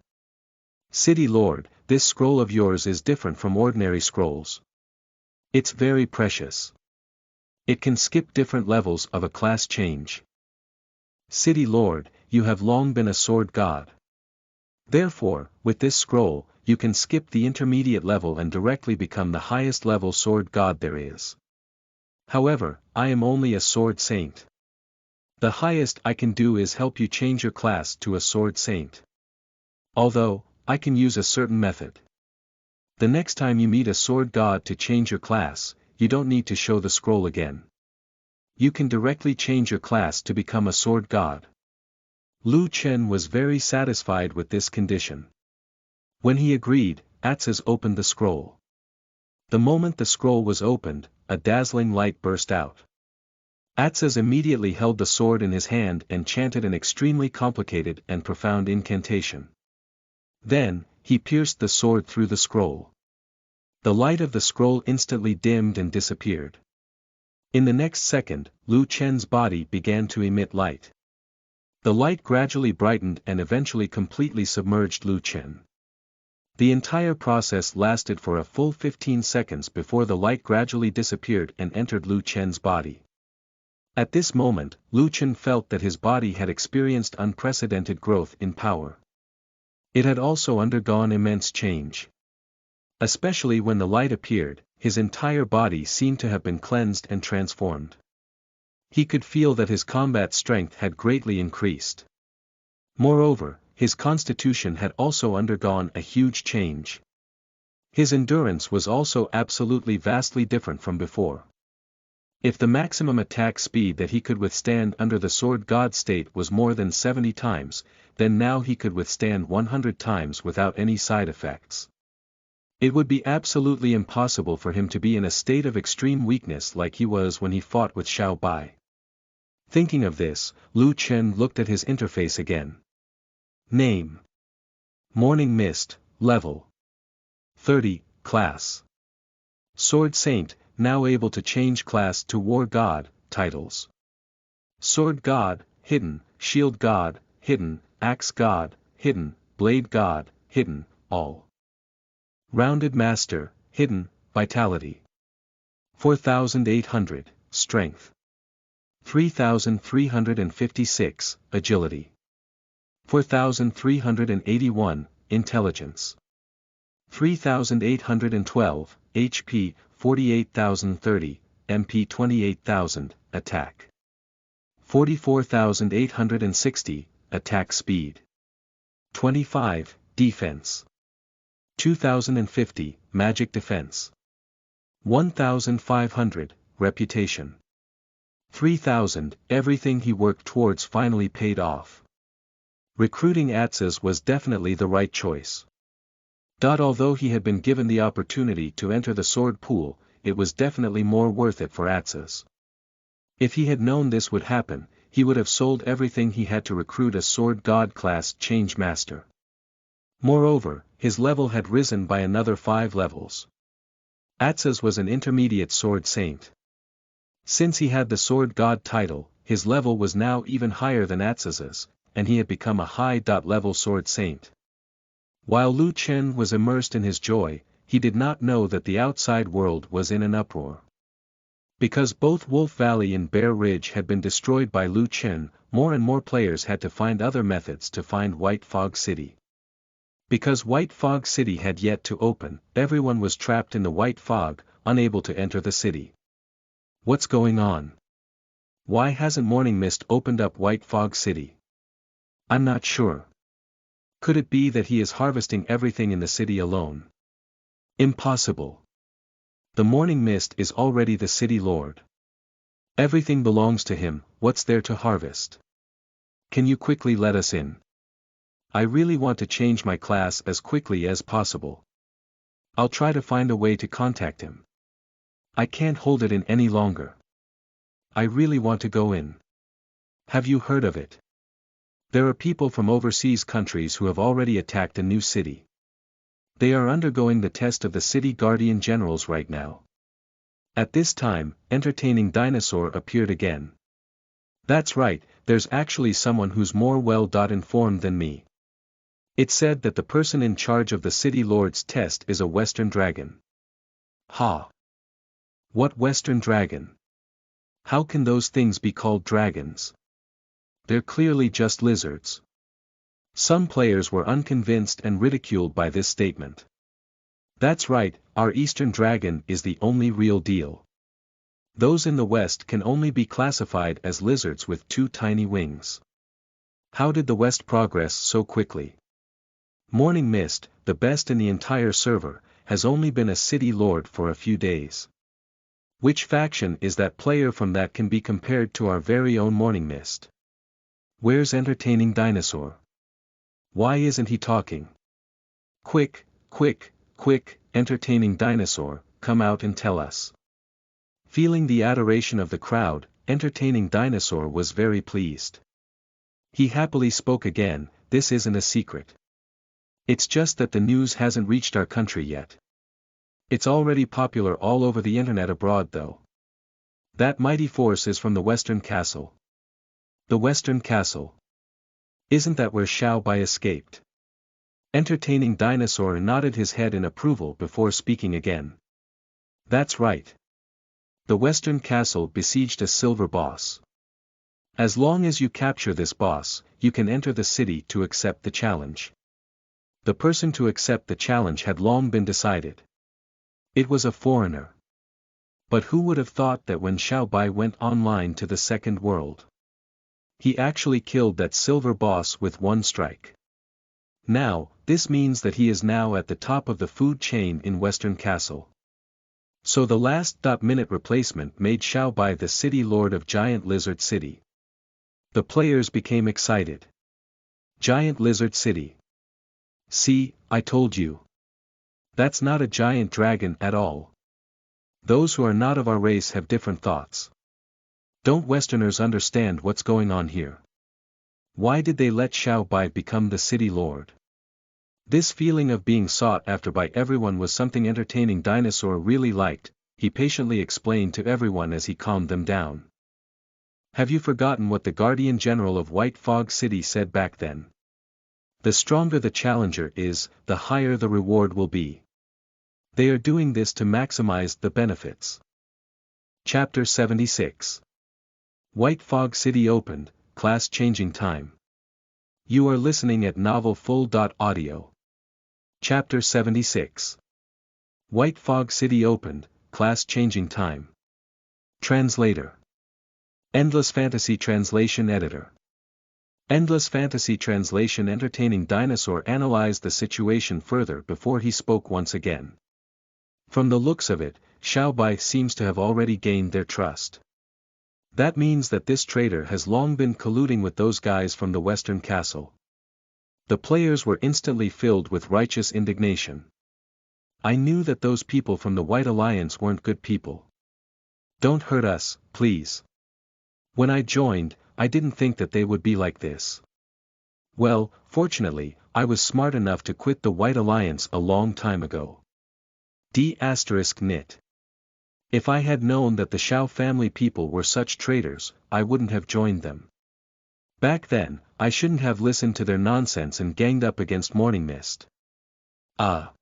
City Lord, this scroll of yours is different from ordinary scrolls. It's very precious. It can skip different levels of a class change. City Lord, you have long been a sword god. Therefore, with this scroll, you can skip the intermediate level and directly become the highest level sword god there is. However, I am only a sword saint. The highest I can do is help you change your class to a sword saint. Although, I can use a certain method. The next time you meet a sword god to change your class, you don't need to show the scroll again. You can directly change your class to become a sword god. Lu Chen was very satisfied with this condition. When he agreed, Atsas opened the scroll. The moment the scroll was opened, a dazzling light burst out. Atsas immediately held the sword in his hand and chanted an extremely complicated and profound incantation. Then, he pierced the sword through the scroll. The light of the scroll instantly dimmed and disappeared. In the next second, Lu Chen's body began to emit light. The light gradually brightened and eventually completely submerged Lu Chen. The entire process lasted for a full 15 seconds before the light gradually disappeared and entered Lu Chen's body. At this moment, Lu Chen felt that his body had experienced unprecedented growth in power. It had also undergone immense change. Especially when the light appeared, his entire body seemed to have been cleansed and transformed. He could feel that his combat strength had greatly increased. Moreover, his constitution had also undergone a huge change. His endurance was also absolutely vastly different from before. If the maximum attack speed that he could withstand under the sword god state was more than 70 times, then now he could withstand 100 times without any side effects. It would be absolutely impossible for him to be in a state of extreme weakness like he was when he fought with Xiao Bai. Thinking of this, Lu Chen looked at his interface again. Name: Morning Mist, Level 30, Class Sword Saint, now able to change class to War God, Titles: Sword God, Hidden, Shield God, Hidden, Axe God, Hidden, Blade God, Hidden, All. Rounded Master, Hidden, Vitality 4,800, Strength 3,356, Agility 4,381, Intelligence 3,812, HP, 48,030, MP 28,000, Attack 44,860, Attack Speed 25, Defense 2,050, Magic Defense 1,500, Reputation 3,000, everything he worked towards finally paid off. Recruiting Atsas was definitely the right choice. Although he had been given the opportunity to enter the sword pool, it was definitely more worth it for Atsas. If he had known this would happen, he would have sold everything he had to recruit a sword god class change master. Moreover, his level had risen by another 5 levels. Atsas was an intermediate sword saint. Since he had the sword god title, his level was now even higher than Atsas's, and he had become a high-level sword saint. While Lu Chen was immersed in his joy, he did not know that the outside world was in an uproar. Because both Wolf Valley and Bear Ridge had been destroyed by Lu Chen, more and more players had to find other methods to find White Fog City. Because White Fog City had yet to open, everyone was trapped in the White Fog, unable to enter the city. What's going on? Why hasn't Morning Mist opened up White Fog City? I'm not sure. Could it be that he is harvesting everything in the city alone? Impossible. The Morning Mist is already the city lord. Everything belongs to him, what's there to harvest? Can you quickly let us in? I really want to change my class as quickly as possible. I'll try to find a way to contact him. I can't hold it in any longer. I really want to go in. Have you heard of it? There are people from overseas countries who have already attacked a new city. They are undergoing the test of the city guardian generals right now. At this time, Entertaining Dinosaur appeared again. That's right, there's actually someone who's more well-informed than me. It said that the person in charge of the City Lord's test is a Western dragon. Ha! What Western dragon? How can those things be called dragons? They're clearly just lizards. Some players were unconvinced and ridiculed by this statement. That's right, our Eastern dragon is the only real deal. Those in the West can only be classified as lizards with 2 tiny wings. How did the West progress so quickly? Morning Mist, the best in the entire server, has only been a city lord for a few days. Which faction is that player from that can be compared to our very own Morning Mist? Where's Entertaining Dinosaur? Why isn't he talking? Quick, quick, quick, Entertaining Dinosaur, come out and tell us. Feeling the adoration of the crowd, Entertaining Dinosaur was very pleased. He happily spoke again, this isn't a secret. It's just that the news hasn't reached our country yet. It's already popular all over the internet abroad though. That mighty force is from the Western Castle. The Western Castle. Isn't that where Xiao Bai escaped? Entertaining Dinosaur nodded his head in approval before speaking again. That's right. The Western Castle besieged a silver boss. As long as you capture this boss, you can enter the city to accept the challenge. The person to accept the challenge had long been decided. It was a foreigner. But who would have thought that when Xiao Bai went online to the second world? He actually killed that silver boss with 1 strike. Now, this means that he is now at the top of the food chain in Western Castle. So the last-minute replacement made Xiao Bai the city lord of Giant Lizard City. The players became excited. Giant Lizard City. See, I told you. That's not a giant dragon at all. Those who are not of our race have different thoughts. Don't Westerners understand what's going on here? Why did they let Xiao Bai become the city lord? This feeling of being sought after by everyone was something Entertaining Dinosaur really liked, he patiently explained to everyone as he calmed them down. Have you forgotten what the Guardian General of White Fog City said back then? The stronger the challenger is, the higher the reward will be. They are doing this to maximize the benefits. Chapter 76. White Fog City opened, class changing time. You are listening at novelfull.audio. Chapter 76. White Fog City opened, class changing time. Translator. Endless Fantasy Translation Editor. Endless Fantasy Translation. Entertaining Dinosaur analyzed the situation further before he spoke once again. From the looks of it, Xiao Bai seems to have already gained their trust. That means that this traitor has long been colluding with those guys from the Western Castle. The players were instantly filled with righteous indignation. I knew that those people from the White Alliance weren't good people. Don't hurt us, please. When I joined, I didn't think that they would be like this. Well, fortunately, I was smart enough to quit the White Alliance a long time ago. D***nit. If I had known that the Xiao family people were such traitors, I wouldn't have joined them. Back then, I shouldn't have listened to their nonsense and ganged up against Morning Mist. Ah.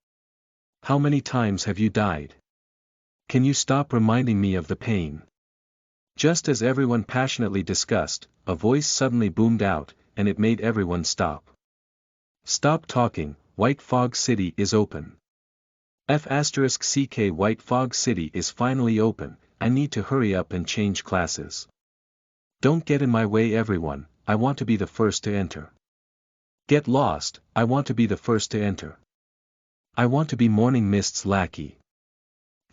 How many times have you died? Can you stop reminding me of the pain? Just as everyone passionately discussed, a voice suddenly boomed out, and it made everyone stop. Stop talking, White Fog City is open. F***ck White Fog City is finally open, I need to hurry up and change classes. Don't get in my way everyone, I want to be the first to enter. Get lost, I want to be the first to enter. I want to be Morning Mist's lackey.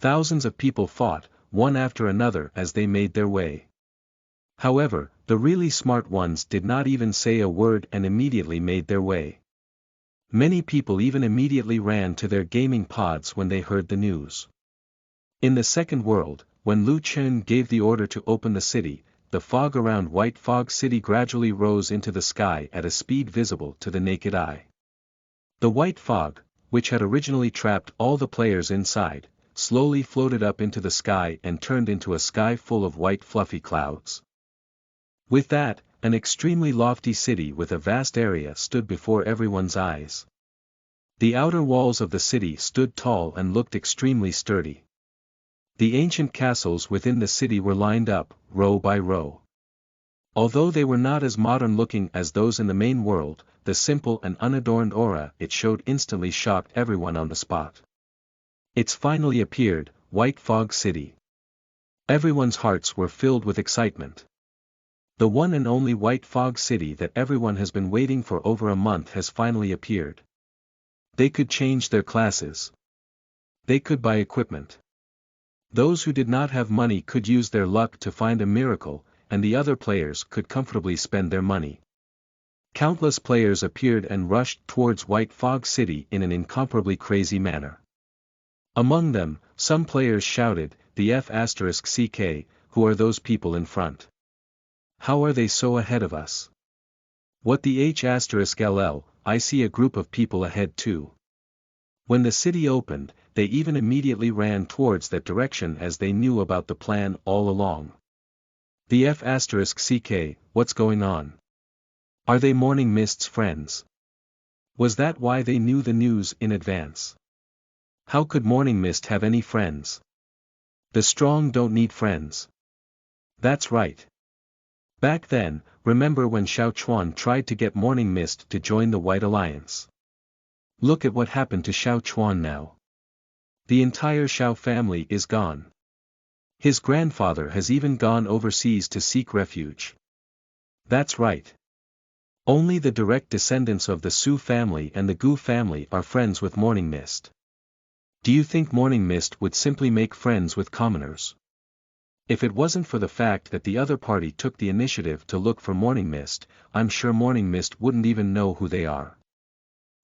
Thousands of people fought, one after another as they made their way. However, the really smart ones did not even say a word and immediately made their way. Many people even immediately ran to their gaming pods when they heard the news. In the second world, when Lu Chen gave the order to open the city, the fog around White Fog City gradually rose into the sky at a speed visible to the naked eye. The white fog, which had originally trapped all the players inside, slowly floated up into the sky and turned into a sky full of white fluffy clouds. With that, an extremely lofty city with a vast area stood before everyone's eyes. The outer walls of the city stood tall and looked extremely sturdy. The ancient castles within the city were lined up, row by row. Although they were not as modern-looking as those in the main world, the simple and unadorned aura it showed instantly shocked everyone on the spot. It's finally appeared, White Fog City. Everyone's hearts were filled with excitement. The one and only White Fog City that everyone has been waiting for over a month has finally appeared. They could change their classes. They could buy equipment. Those who did not have money could use their luck to find a miracle, and the other players could comfortably spend their money. Countless players appeared and rushed towards White Fog City in an incomparably crazy manner. Among them, some players shouted, "The F***ck, who are those people in front? How are they so ahead of us? What the H***ll, I see a group of people ahead too." When the city opened, they even immediately ran towards that direction as they knew about the plan all along. The F***ck, what's going on? Are they Morning Mist's friends? Was that why they knew the news in advance? How could Morning Mist have any friends? The strong don't need friends. That's right. Back then, remember when Xiao Chuan tried to get Morning Mist to join the White Alliance? Look at what happened to Xiao Chuan now. The entire Xiao family is gone. His grandfather has even gone overseas to seek refuge. That's right. Only the direct descendants of the Su family and the Gu family are friends with Morning Mist. Do you think Morning Mist would simply make friends with commoners? If it wasn't for the fact that the other party took the initiative to look for Morning Mist, I'm sure Morning Mist wouldn't even know who they are.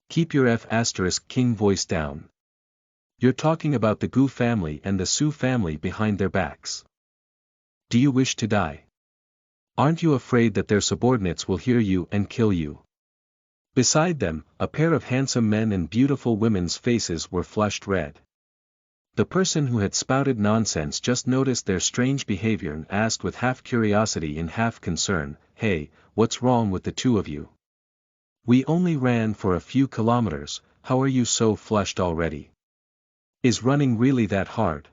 Keep your F***king voice down. You're talking about the Gu family and the Su family behind their backs. Do you wish to die? Aren't you afraid that their subordinates will hear you and kill you? Beside them, a pair of handsome men and beautiful women's faces were flushed red. The person who had spouted nonsense just noticed their strange behavior and asked with half curiosity and half concern, "Hey, what's wrong with the two of you? We only ran for a few kilometers, how are you so flushed already? Is running really that hard?"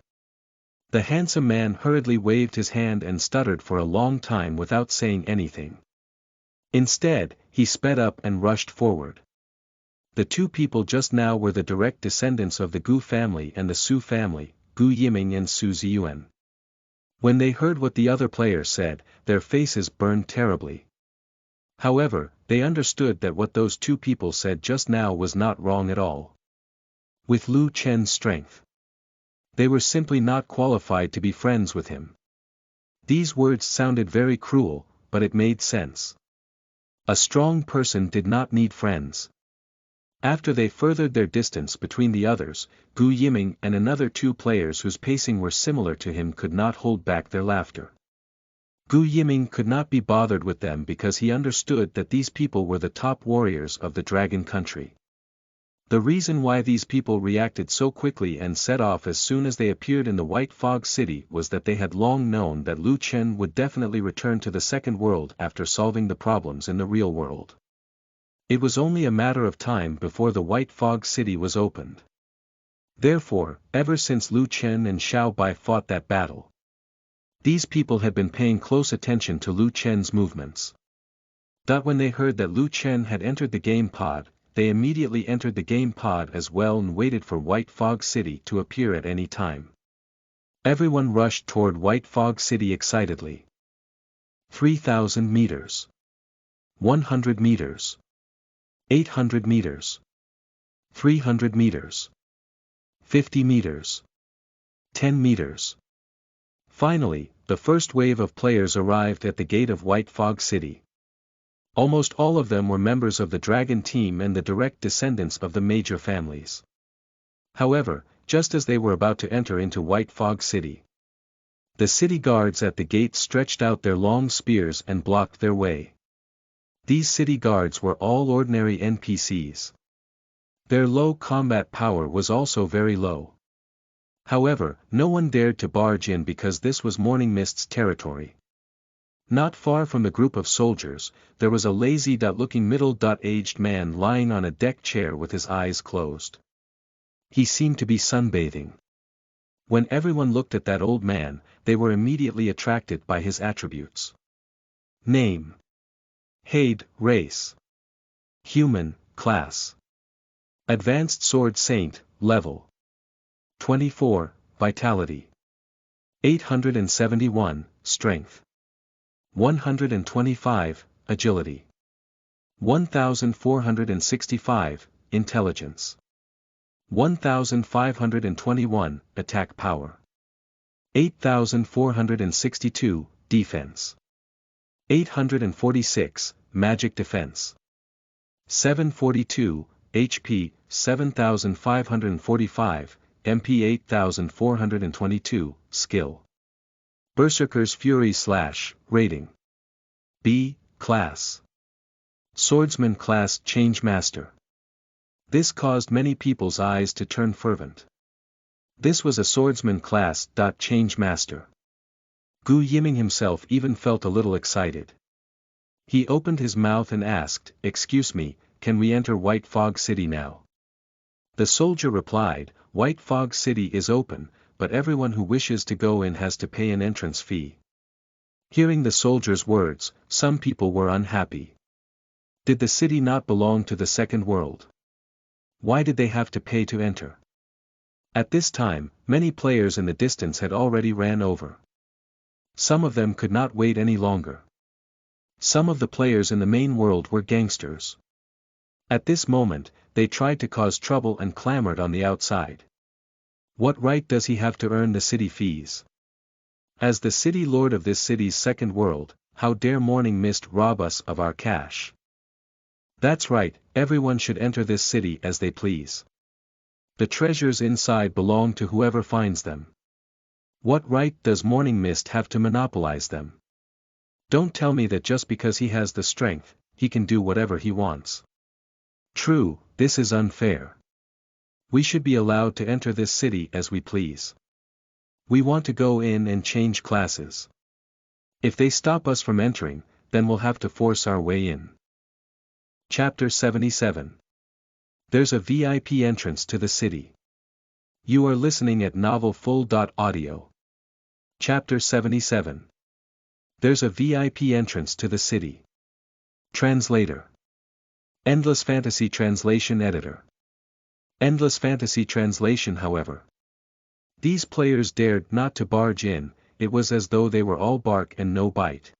The handsome man hurriedly waved his hand and stuttered for a long time without saying anything. Instead, he sped up and rushed forward. The two people just now were the direct descendants of the Gu family and the Su family, Gu Yiming and Su Ziyuan. When they heard what the other players said, their faces burned terribly. However, they understood that what those two people said just now was not wrong at all. With Lu Chen's strength, they were simply not qualified to be friends with him. These words sounded very cruel, but it made sense. A strong person did not need friends. After they furthered their distance between the others, Gu Yiming and another two players whose pacing were similar to him could not hold back their laughter. Gu Yiming could not be bothered with them because he understood that these people were the top warriors of the Dragon Country. The reason why these people reacted so quickly and set off as soon as they appeared in the White Fog City was that they had long known that Lu Chen would definitely return to the second world after solving the problems in the real world. It was only a matter of time before the White Fog City was opened. Therefore, ever since Lu Chen and Xiao Bai fought that battle, these people had been paying close attention to Lu Chen's movements. When they heard that Lu Chen had entered the game pod, they immediately entered the game pod as well and waited for White Fog City to appear at any time. Everyone rushed toward White Fog City excitedly. 3,000 meters. 100 meters. 800 meters. 300 meters. 50 meters. 10 meters. Finally, the first wave of players arrived at the gate of White Fog City. Almost all of them were members of the Dragon team and the direct descendants of the major families. However, just as they were about to enter into White Fog City, the city guards at the gate stretched out their long spears and blocked their way. These city guards were all ordinary NPCs. Their low combat power was also very low. However, no one dared to barge in because this was Morning Mist's territory. Not far from the group of soldiers, there was a lazy-looking middle-aged man lying on a deck chair with his eyes closed. He seemed to be sunbathing. When everyone looked at that old man, they were immediately attracted by his attributes. Name: Haid, race: human, class: Advanced Sword Saint, level 24, vitality 871, strength 125, agility 1465, intelligence 1521, attack power 8462, defense 846, magic defense 742, HP 7545, MP 8422, skill Berserker's Fury / rating B, class Swordsman class Change Master. This caused many people's eyes to turn fervent. This was a swordsman class. Change Master. Gu Yiming himself even felt a little excited. He opened his mouth and asked, "Excuse me, can we enter White Fog City now?" The soldier replied, "White Fog City is open, but everyone who wishes to go in has to pay an entrance fee." Hearing the soldier's words, some people were unhappy. Did the city not belong to the second world? Why did they have to pay to enter? At this time, many players in the distance had already ran over. Some of them could not wait any longer. Some of the players in the main world were gangsters. At this moment, they tried to cause trouble and clamored on the outside. What right does he have to earn the city fees? As the city lord of this city's second world, how dare Morning Mist rob us of our cash? That's right, everyone should enter this city as they please. The treasures inside belong to whoever finds them. What right does Morning Mist have to monopolize them? Don't tell me that just because he has the strength, he can do whatever he wants. True, this is unfair. We should be allowed to enter this city as we please. We want to go in and change classes. If they stop us from entering, then we'll have to force our way in. Chapter 77. There's a VIP entrance to the city. You are listening at novelfull.audio. Chapter 77. There's a VIP entrance to the city. Translator. Endless Fantasy Translation Editor. Endless Fantasy Translation. However, these players dared not to barge in. It was as though they were all bark and no bite.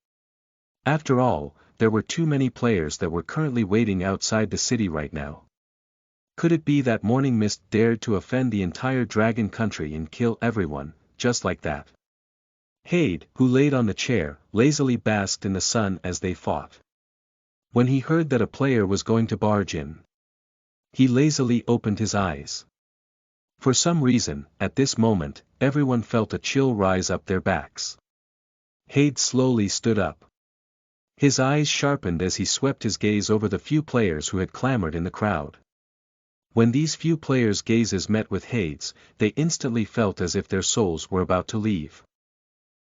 After all, there were too many players that were currently waiting outside the city right now. Could it be that Morning Mist dared to offend the entire dragon country and kill everyone, just like that? Haid, who laid on the chair, lazily basked in the sun as they fought. When he heard that a player was going to barge in, he lazily opened his eyes. For some reason, at this moment, everyone felt a chill rise up their backs. Haid slowly stood up. His eyes sharpened as he swept his gaze over the few players who had clamored in the crowd. When these few players' gazes met with Haid's, they instantly felt as if their souls were about to leave.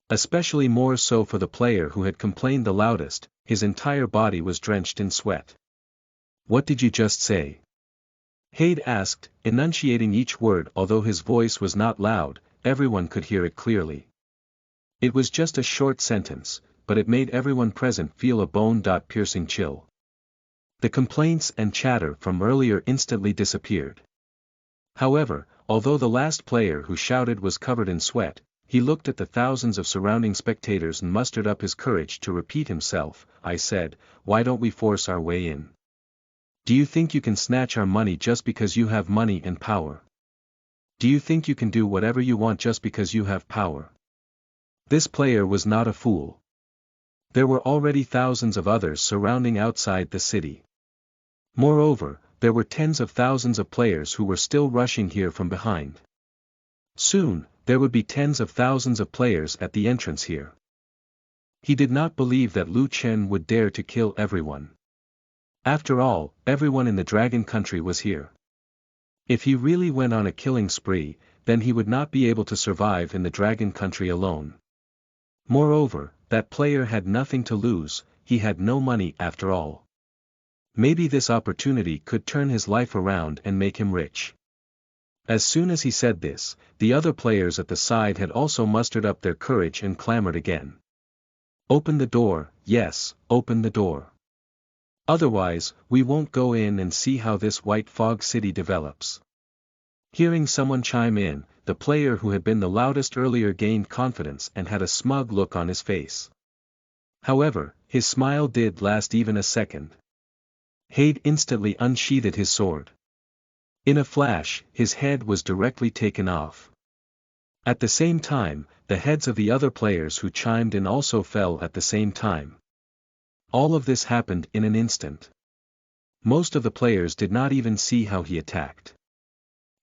Especially more so for the player who had complained the loudest. His entire body was drenched in sweat. "What did you just say?" Haid asked, enunciating each word. Although his voice was not loud, everyone could hear it clearly. It was just a short sentence, but it made everyone present feel a bone-piercing chill. The complaints and chatter from earlier instantly disappeared. However, although the last player who shouted was covered in sweat, he looked at the thousands of surrounding spectators and mustered up his courage to repeat himself. I said, "Why don't we force our way in? Do you think you can snatch our money just because you have money and power? Do you think you can do whatever you want just because you have power?" This player was not a fool. There were already thousands of others surrounding outside the city. Moreover, there were tens of thousands of players who were still rushing here from behind. Soon, there would be tens of thousands of players at the entrance here. He did not believe that Lu Chen would dare to kill everyone. After all, everyone in the Dragon Country was here. If he really went on a killing spree, then he would not be able to survive in the Dragon Country alone. Moreover, that player had nothing to lose, he had no money after all. Maybe this opportunity could turn his life around and make him rich. As soon as he said this, the other players at the side had also mustered up their courage and clamored again. "Open the door, yes, open the door. Otherwise, we won't go in and see how this White Fog City develops." Hearing someone chime in, the player who had been the loudest earlier gained confidence and had a smug look on his face. However, his smile did last even a second. Hade instantly unsheathed his sword. In a flash, his head was directly taken off. At the same time, the heads of the other players who chimed in also fell at the same time. All of this happened in an instant. Most of the players did not even see how he attacked.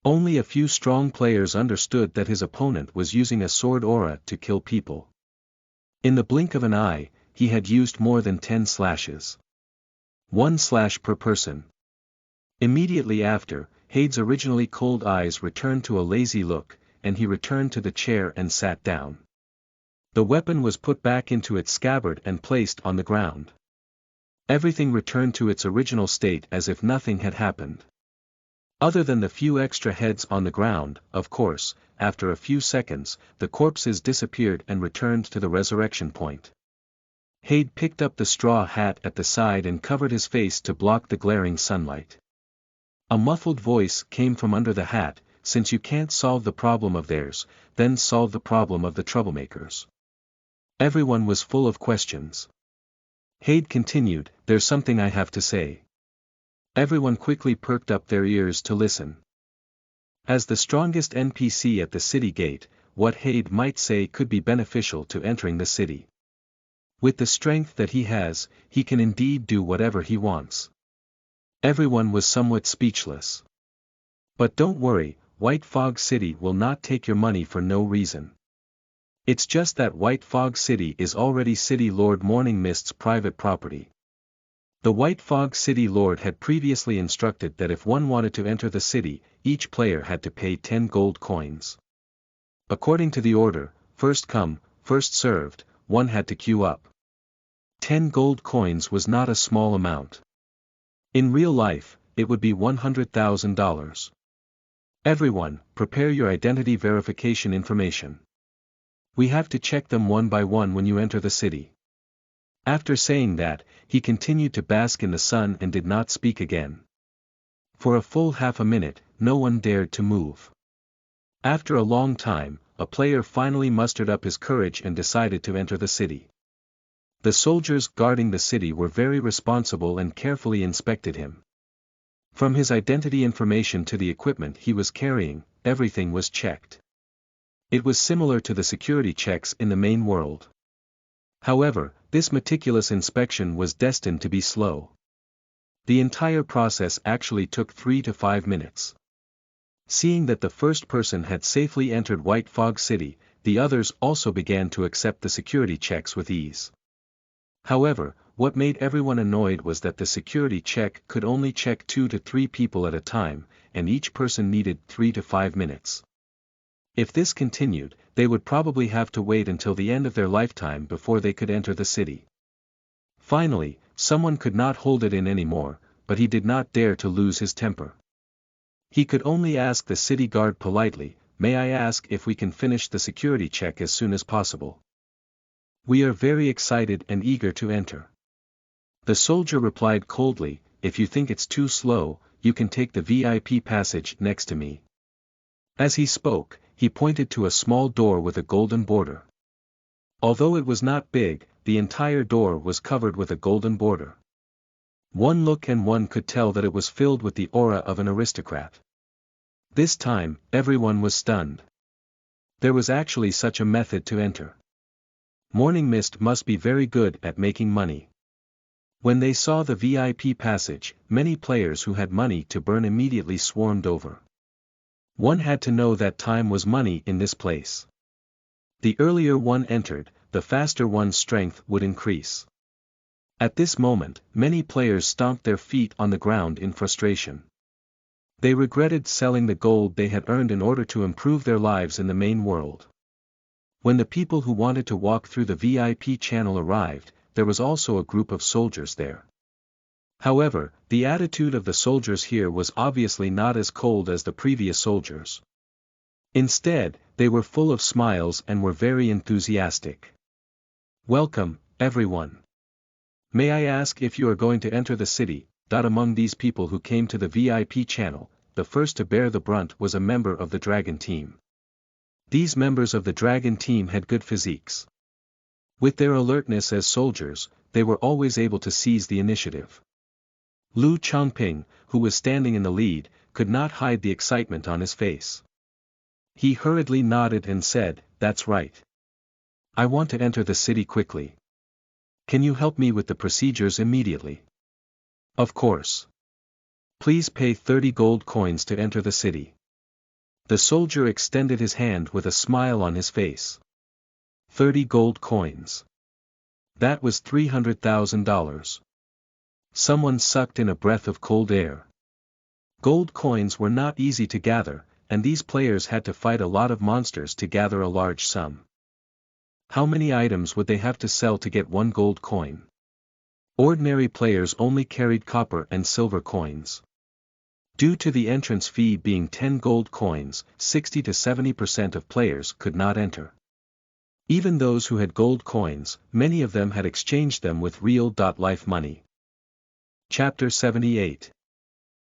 Only a few strong players understood that his opponent was using a sword aura to kill people. In the blink of an eye, he had used more than 10 slashes. 1 slash per person. Immediately after, Hade's originally cold eyes returned to a lazy look, and he returned to the chair and sat down. The weapon was put back into its scabbard and placed on the ground. Everything returned to its original state as if nothing had happened. Other than the few extra heads on the ground, of course, after a few seconds, the corpses disappeared and returned to the resurrection point. Hade picked up the straw hat at the side and covered his face to block the glaring sunlight. A muffled voice came from under the hat, "Since you can't solve the problem of theirs, then solve the problem of the troublemakers." Everyone was full of questions. Hade continued, "There's something I have to say." Everyone quickly perked up their ears to listen. As the strongest NPC at the city gate, what Hade might say could be beneficial to entering the city. With the strength that he has, he can indeed do whatever he wants. Everyone was somewhat speechless. But don't worry, White Fog City will not take your money for no reason. It's just that White Fog City is already City Lord Morning Mist's private property. The White Fog City Lord had previously instructed that if one wanted to enter the city, each player had to pay 10 gold coins. According to the order, first come, first served, one had to queue up. 10 gold coins was not a small amount. In real life, it would be $100,000. Everyone, prepare your identity verification information. We have to check them one by one when you enter the city. After saying that, he continued to bask in the sun and did not speak again. For a full half a minute, no one dared to move. After a long time, a player finally mustered up his courage and decided to enter the city. The soldiers guarding the city were very responsible and carefully inspected him. From his identity information to the equipment he was carrying, everything was checked. It was similar to the security checks in the main world. However, this meticulous inspection was destined to be slow. The entire process actually took 3 to 5 minutes. Seeing that the first person had safely entered White Fog City, the others also began to accept the security checks with ease. However, what made everyone annoyed was that the security check could only check 2 to 3 people at a time, and each person needed 3 to 5 minutes. If this continued, they would probably have to wait until the end of their lifetime before they could enter the city. Finally, someone could not hold it in anymore, but he did not dare to lose his temper. He could only ask the city guard politely, "May I ask if we can finish the security check as soon as possible? We are very excited and eager to enter." The soldier replied coldly, if you think it's too slow, you can take the VIP passage next to me. As he spoke, he pointed to a small door with a golden border. Although it was not big, the entire door was covered with a golden border. One look and one could tell that it was filled with the aura of an aristocrat. This time, everyone was stunned. There was actually such a method to enter. Morning Mist must be very good at making money. When they saw the VIP passage, many players who had money to burn immediately swarmed over. One had to know that time was money in this place. The earlier one entered, the faster one's strength would increase. At this moment, many players stomped their feet on the ground in frustration. They regretted selling the gold they had earned in order to improve their lives in the main world. When the people who wanted to walk through the VIP channel arrived, there was also a group of soldiers there. However, the attitude of the soldiers here was obviously not as cold as the previous soldiers. Instead, they were full of smiles and were very enthusiastic. "Welcome, everyone. May I ask if you are going to enter the city?" Among these people who came to the VIP channel, the first to bear the brunt was a member of the Dragon team. These members of the Dragon team had good physiques. With their alertness as soldiers, they were always able to seize the initiative. Lu Changping, who was standing in the lead, could not hide the excitement on his face. He hurriedly nodded and said, "That's right. I want to enter the city quickly. Can you help me with the procedures immediately?" "Of course. Please pay 30 gold coins to enter the city." The soldier extended his hand with a smile on his face. 30 gold coins. That was $300,000. Someone sucked in a breath of cold air. Gold coins were not easy to gather, and these players had to fight a lot of monsters to gather a large sum. How many items would they have to sell to get 1 gold coin? Ordinary players only carried copper and silver coins. Due to the entrance fee being 10 gold coins, 60 to 70% of players could not enter. Even those who had gold coins, many of them had exchanged them with real-life money. Chapter 78.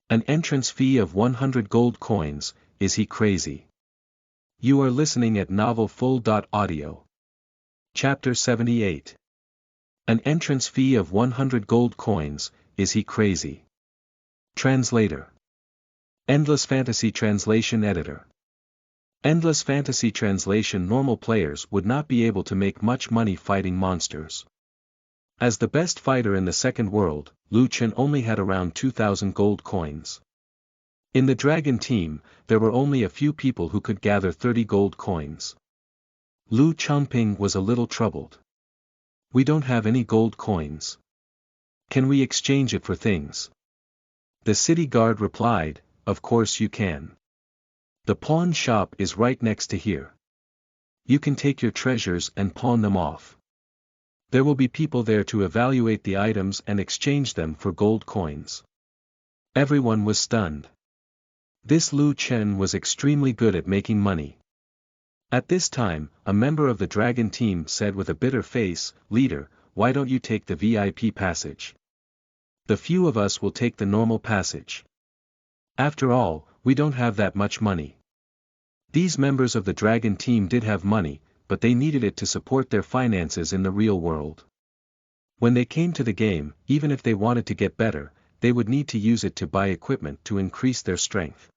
An entrance fee of 100 gold coins, is he crazy? You are listening at novelfull.audio. Chapter 78. An entrance fee of 100 gold coins, is he crazy? Translator. Endless Fantasy Translation Editor. Endless Fantasy Translation. Normal players would not be able to make much money fighting monsters. As the best fighter in the second world, Lu Chen only had around 2,000 gold coins. In the Dragon team, there were only a few people who could gather 30 gold coins. Lu Changping was a little troubled. "We don't have any gold coins. Can we exchange it for things?" The city guard replied, "Of course you can. The pawn shop is right next to here. You can take your treasures and pawn them off. There will be people there to evaluate the items and exchange them for gold coins." Everyone was stunned. This Lu Chen was extremely good at making money. At this time, a member of the Dragon team said with a bitter face, "Leader, why don't you take the VIP passage? The few of us will take the normal passage. After all, we don't have that much money." These members of the Dragon team did have money, but they needed it to support their finances in the real world. When they came to the game, even if they wanted to get better, they would need to use it to buy equipment to increase their strength.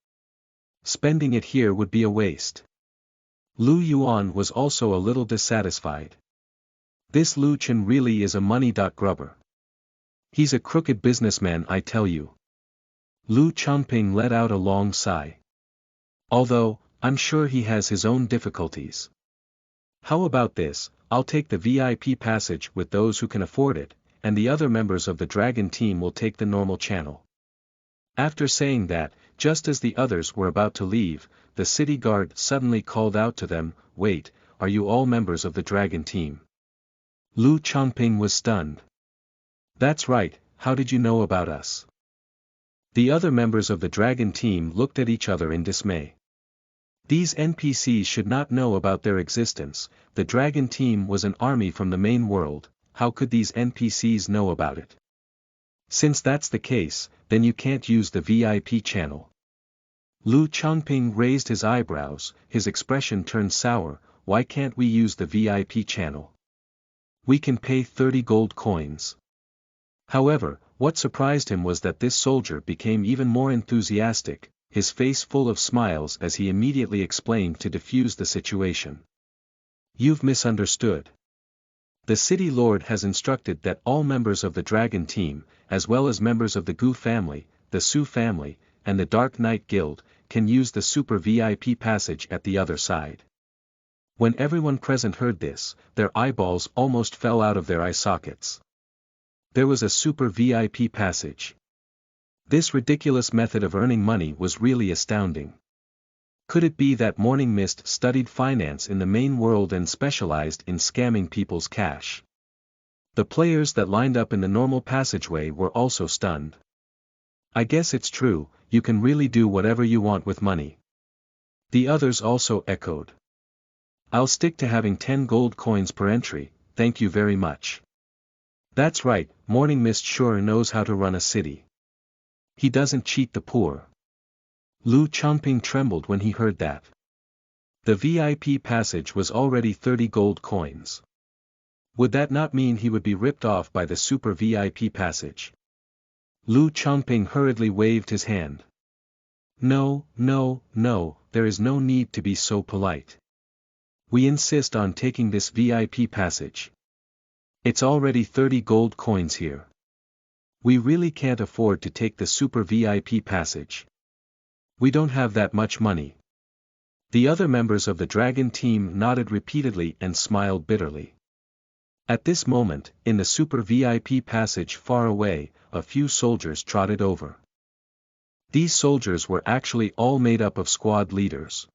Spending it here would be a waste. Lu Yuan was also a little dissatisfied. This Lu Chen really is a money-grubber. He's a crooked businessman, I tell you. Lu Changping let out a long sigh. Although, I'm sure he has his own difficulties. How about this, I'll take the VIP passage with those who can afford it, and the other members of the Dragon team will take the normal channel. After saying that, just as the others were about to leave, the city guard suddenly called out to them, "Wait, are you all members of the Dragon team?" Lu Changping was stunned. "That's right, how did you know about us?" The other members of the Dragon team looked at each other in dismay. These NPCs should not know about their existence. The Dragon team was an army from the main world. How could these NPCs know about it? Since that's the case, then you can't use the VIP channel. Lu Changping raised his eyebrows, his expression turned sour. Why can't we use the VIP channel? We can pay 30 gold coins. However, what surprised him was that this soldier became even more enthusiastic, his face full of smiles as he immediately explained to defuse the situation. You've misunderstood. The city lord has instructed that all members of the dragon team, as well as members of the Gu family, the Su family, and the Dark Knight Guild, can use the super VIP passage at the other side. When everyone present heard this, their eyeballs almost fell out of their eye sockets. There was a super VIP passage. This ridiculous method of earning money was really astounding. Could it be that Morning Mist studied finance in the main world and specialized in scamming people's cash? The players that lined up in the normal passageway were also stunned. I guess it's true, you can really do whatever you want with money. The others also echoed. I'll stick to having 10 gold coins per entry, thank you very much. That's right, Morning Mist sure knows how to run a city. He doesn't cheat the poor. Lu Changping trembled when he heard that. The VIP passage was already 30 gold coins. Would that not mean he would be ripped off by the super VIP passage? Lu Changping hurriedly waved his hand. No, there is no need to be so polite. We insist on taking this VIP passage. It's already 30 gold coins here. We really can't afford to take the super VIP passage. We don't have that much money. The other members of the dragon team nodded repeatedly and smiled bitterly. At this moment, in the super VIP passage far away, a few soldiers trotted over. These soldiers were actually all made up of squad leaders.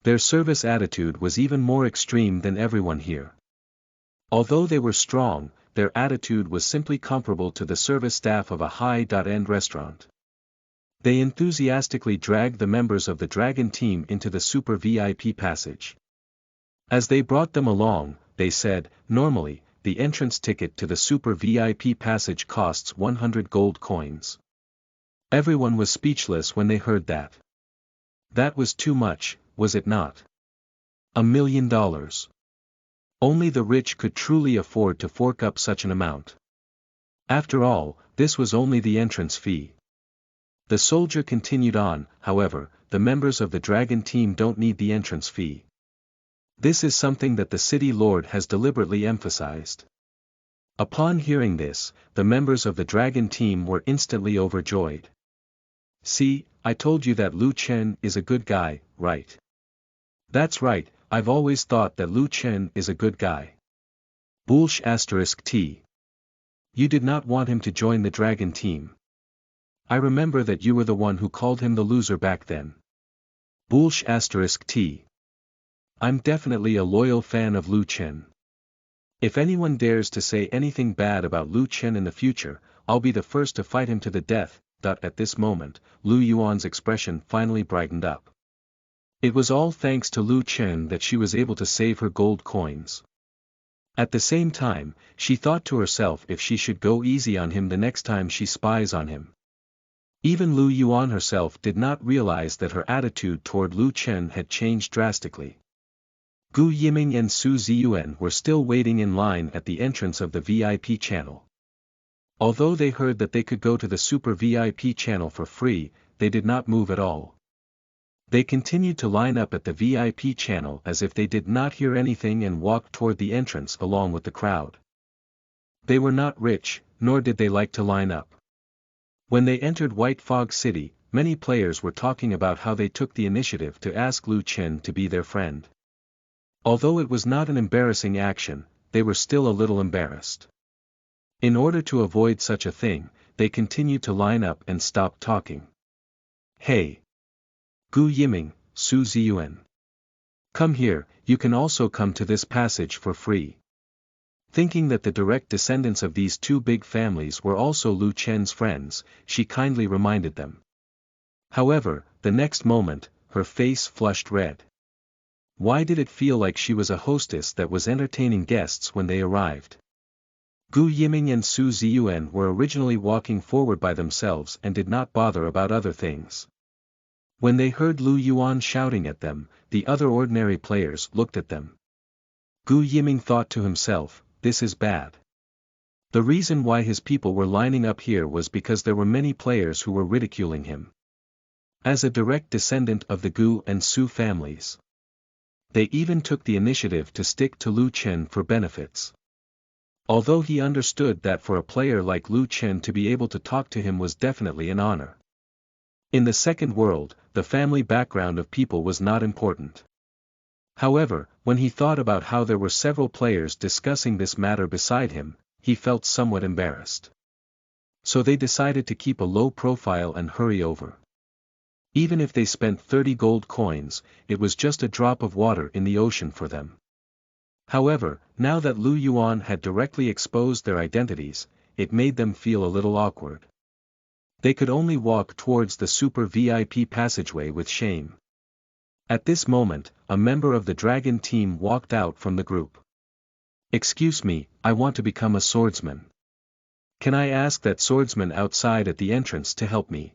Their service attitude was even more extreme than everyone here. Although they were strong, their attitude was simply comparable to the service staff of a high-end restaurant. They enthusiastically dragged the members of the dragon team into the super VIP passage. As they brought them along, they said, normally, the entrance ticket to the super VIP passage costs 100 gold coins. Everyone was speechless when they heard that. That was too much, was it not? $1 million. Only the rich could truly afford to fork up such an amount. After all, this was only the entrance fee. The soldier continued on, however, the members of the dragon team don't need the entrance fee. This is something that the city lord has deliberately emphasized. Upon hearing this, the members of the dragon team were instantly overjoyed. See, I told you that Lu Chen is a good guy, right? That's right, I've always thought that Lu Chen is a good guy. Bullsh *T. You did not want him to join the dragon team. I remember that you were the one who called him the loser back then. Bullsh *T. I'm definitely a loyal fan of Lu Chen. If anyone dares to say anything bad about Lu Chen in the future, I'll be the first to fight him to the death. At this moment, Lu Yuan's expression finally brightened up. It was all thanks to Lu Chen that she was able to save her gold coins. At the same time, she thought to herself if she should go easy on him the next time she spies on him. Even Lu Yuan herself did not realize that her attitude toward Lu Chen had changed drastically. Gu Yiming and Su Ziyuan were still waiting in line at the entrance of the VIP channel. Although they heard that they could go to the super VIP channel for free, they did not move at all. They continued to line up at the VIP channel as if they did not hear anything and walked toward the entrance along with the crowd. They were not rich, nor did they like to line up. When they entered White Fog City, many players were talking about how they took the initiative to ask Lu Chen to be their friend. Although it was not an embarrassing action, they were still a little embarrassed. In order to avoid such a thing, they continued to line up and stopped talking. Hey! Gu Yiming, Su Ziyuan. Come here, you can also come to this passage for free. Thinking that the direct descendants of these two big families were also Lu Chen's friends, she kindly reminded them. However, the next moment, her face flushed red. Why did it feel like she was a hostess that was entertaining guests when they arrived? Gu Yiming and Su Ziyuan were originally walking forward by themselves and did not bother about other things. When they heard Lu Yuan shouting at them, the other ordinary players looked at them. Gu Yiming thought to himself, this is bad. The reason why his people were lining up here was because there were many players who were ridiculing him. As a direct descendant of the Gu and Su families, they even took the initiative to stick to Lu Chen for benefits. Although he understood that for a player like Lu Chen to be able to talk to him was definitely an honor. In the second world, the family background of people was not important. However, when he thought about how there were several players discussing this matter beside him, he felt somewhat embarrassed. So they decided to keep a low profile and hurry over. Even if they spent 30 gold coins, it was just a drop of water in the ocean for them. However, now that Lu Yuan had directly exposed their identities, it made them feel a little awkward. They could only walk towards the super VIP passageway with shame. At this moment, a member of the dragon team walked out from the group. Excuse me, I want to become a swordsman. Can I ask that swordsman outside at the entrance to help me?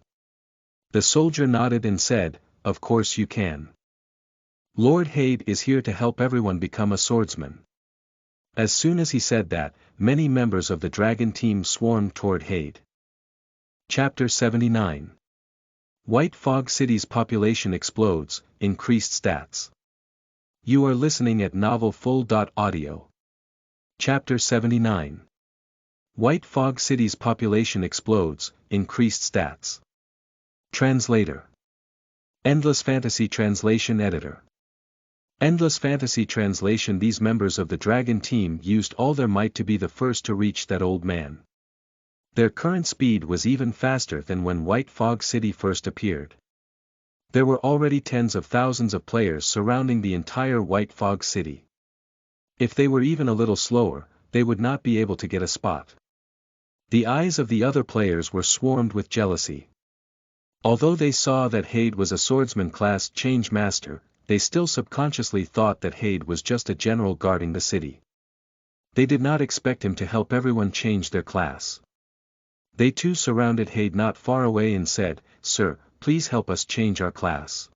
The soldier nodded and said, of course you can. Lord Hade is here to help everyone become a swordsman. As soon as he said that, many members of the dragon team swarmed toward Hade. Chapter 79. White Fog City's population explodes, increased stats. You are listening at novelfull.audio. Chapter 79. White Fog City's population explodes, increased stats. Translator. Endless Fantasy Translation Editor. Endless Fantasy Translation. These members of the dragon team used all their might to be the first to reach that old man. Their current speed was even faster than when White Fog City first appeared. There were already tens of thousands of players surrounding the entire White Fog City. If they were even a little slower, they would not be able to get a spot. The eyes of the other players were swarmed with jealousy. Although they saw that Hade was a swordsman class change master, they still subconsciously thought that Hade was just a general guarding the city. They did not expect him to help everyone change their class. They too surrounded Hade not far away and said, Sir, please help us change our class.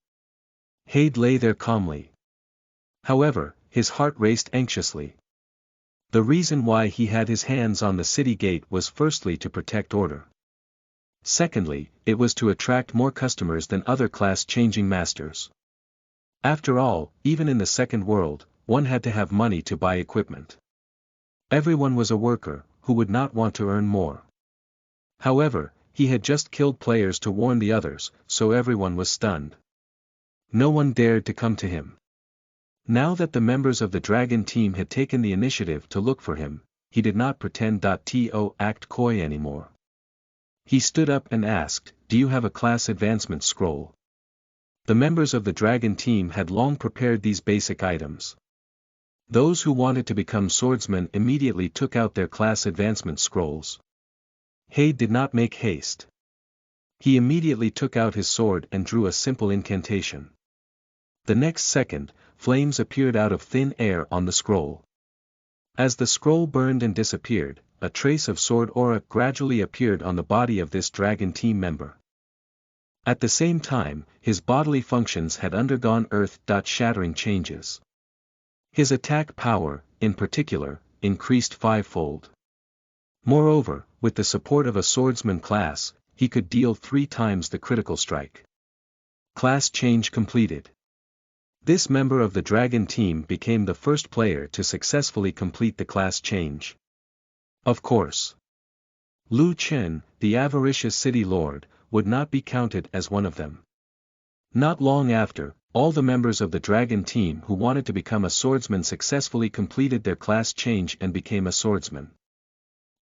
Hade lay there calmly. However, his heart raced anxiously. The reason why he had his hands on the city gate was firstly to protect order. Secondly, it was to attract more customers than other class-changing masters. After all, even in the second world, one had to have money to buy equipment. Everyone was a worker, who would not want to earn more. However, he had just killed players to warn the others, so everyone was stunned. No one dared to come to him. Now that the members of the dragon team had taken the initiative to look for him, he did not pretend to act coy anymore. He stood up and asked, Do you have a class advancement scroll? The members of the dragon team had long prepared these basic items. Those who wanted to become swordsmen immediately took out their class advancement scrolls. Hade did not make haste. He immediately took out his sword and drew a simple incantation. The next second, flames appeared out of thin air on the scroll. As the scroll burned and disappeared, a trace of sword aura gradually appeared on the body of this dragon team member. At the same time, his bodily functions had undergone earth-shattering changes. His attack power, in particular, increased fivefold. Moreover, with the support of a swordsman class, he could deal 3 times the critical strike. Class change completed. This member of the dragon team became the first player to successfully complete the class change. Of course, Lu Chen, the avaricious city lord, would not be counted as one of them. Not long after, all the members of the dragon team who wanted to become a swordsman successfully completed their class change and became a swordsman.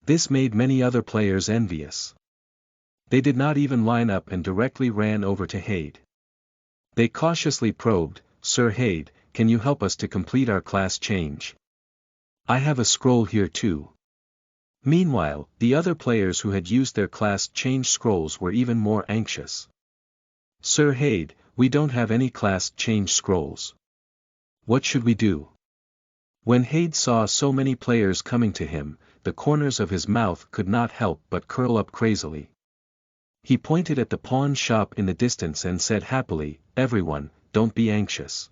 This made many other players envious. They did not even line up and directly ran over to Hade. They cautiously probed, Sir Hade, can you help us to complete our class change? I have a scroll here too. Meanwhile, the other players who had used their class change scrolls were even more anxious. Sir Hade, we don't have any class change scrolls. What should we do? When Hade saw so many players coming to him, the corners of his mouth could not help but curl up crazily. He pointed at the pawn shop in the distance and said happily, "Everyone, don't be anxious.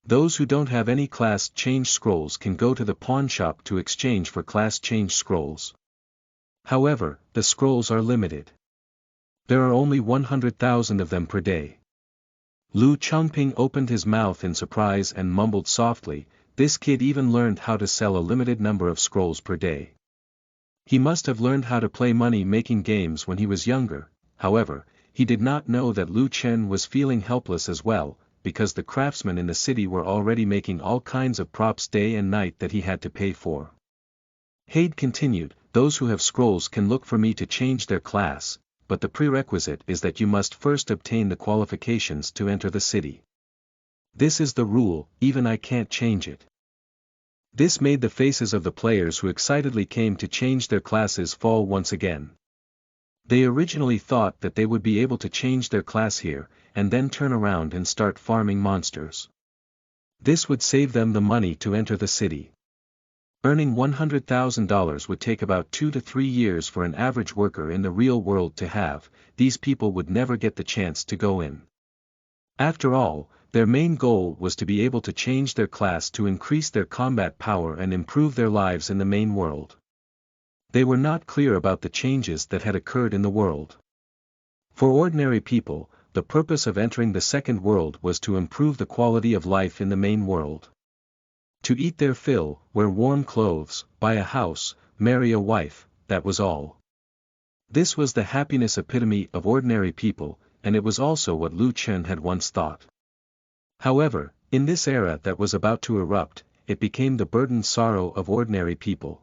Those who don't have any class change scrolls can go to the pawn shop to exchange for class change scrolls. However, the scrolls are limited. There are only 100,000 of them per day." Lu Changping opened his mouth in surprise and mumbled softly, "This kid even learned how to sell a limited number of scrolls per day. He must have learned how to play money-making games when he was younger." However, he did not know that Lu Chen was feeling helpless as well, because the craftsmen in the city were already making all kinds of props day and night that he had to pay for. Hade continued, "Those who have scrolls can look for me to change their class, but the prerequisite is that you must first obtain the qualifications to enter the city. This is the rule, even I can't change it." This made the faces of the players who excitedly came to change their classes fall once again. They originally thought that they would be able to change their class here, and then turn around and start farming monsters. This would save them the money to enter the city. Earning $100,000 would take about 2 to 3 years for an average worker in the real world to have. These people would never get the chance to go in. After all, their main goal was to be able to change their class to increase their combat power and improve their lives in the main world. They were not clear about the changes that had occurred in the world. For ordinary people, the purpose of entering the second world was to improve the quality of life in the main world. To eat their fill, wear warm clothes, buy a house, marry a wife, that was all. This was the happiness epitome of ordinary people, and it was also what Lu Chen had once thought. However, in this era that was about to erupt, it became the burdened sorrow of ordinary people.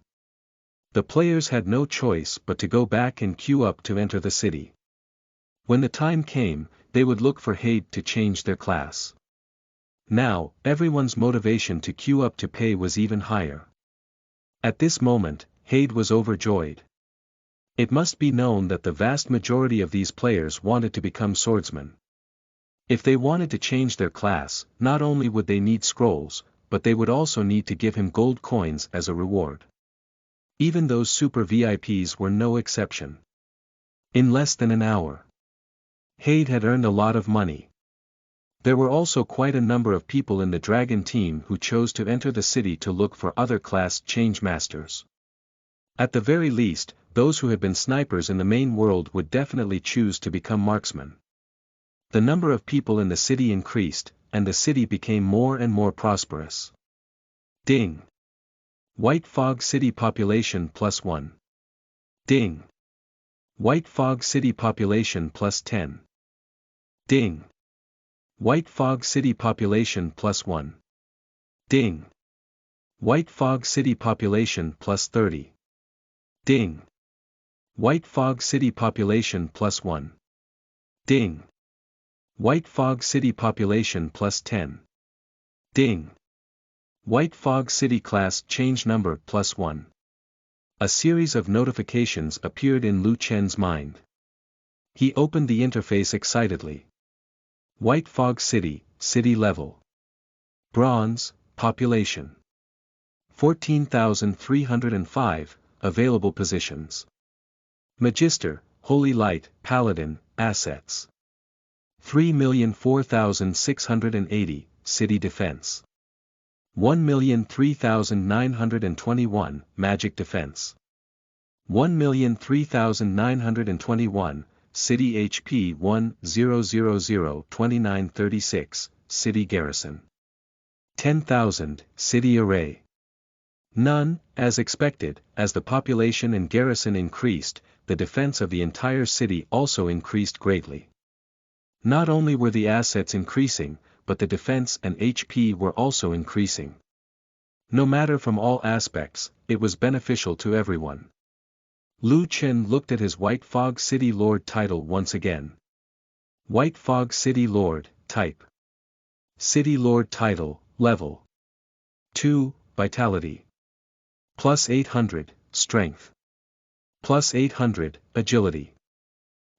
The players had no choice but to go back and queue up to enter the city. When the time came, they would look for Hade to change their class. Now, everyone's motivation to queue up to pay was even higher. At this moment, Hade was overjoyed. It must be known that the vast majority of these players wanted to become swordsmen. If they wanted to change their class, not only would they need scrolls, but they would also need to give him gold coins as a reward. Even those super VIPs were no exception. In less than an hour, Hade had earned a lot of money. There were also quite a number of people in the Dragon team who chose to enter the city to look for other class change masters. At the very least, those who had been snipers in the main world would definitely choose to become marksmen. The number of people in the city increased, and the city became more and more prosperous. Ding! White Fog City population +1. Ding! White Fog City population +10. Ding! White Fog City population +1. Ding! White Fog City population +30. Ding! White Fog City population +1. Ding! White Fog City population +10. Ding! White Fog City class change number +1. A series of notifications appeared in Lu Chen's mind. He opened the interface excitedly. White Fog City, city level. Bronze, population. 14,305, available positions. Magister, Holy Light, Paladin, assets. 3,004,680, city defense. 1,003,921, magic defense. 1,003,921, city HP 10002936, city garrison. 10,000, city array. None, as expected, as the population and garrison increased, the defense of the entire city also increased greatly. Not only were the assets increasing, but the defense and HP were also increasing. No matter from all aspects, it was beneficial to everyone. Lu Chen looked at his White Fog City Lord title once again. White Fog City Lord, type. City Lord title, level. 2, vitality. +800, strength. +800, agility.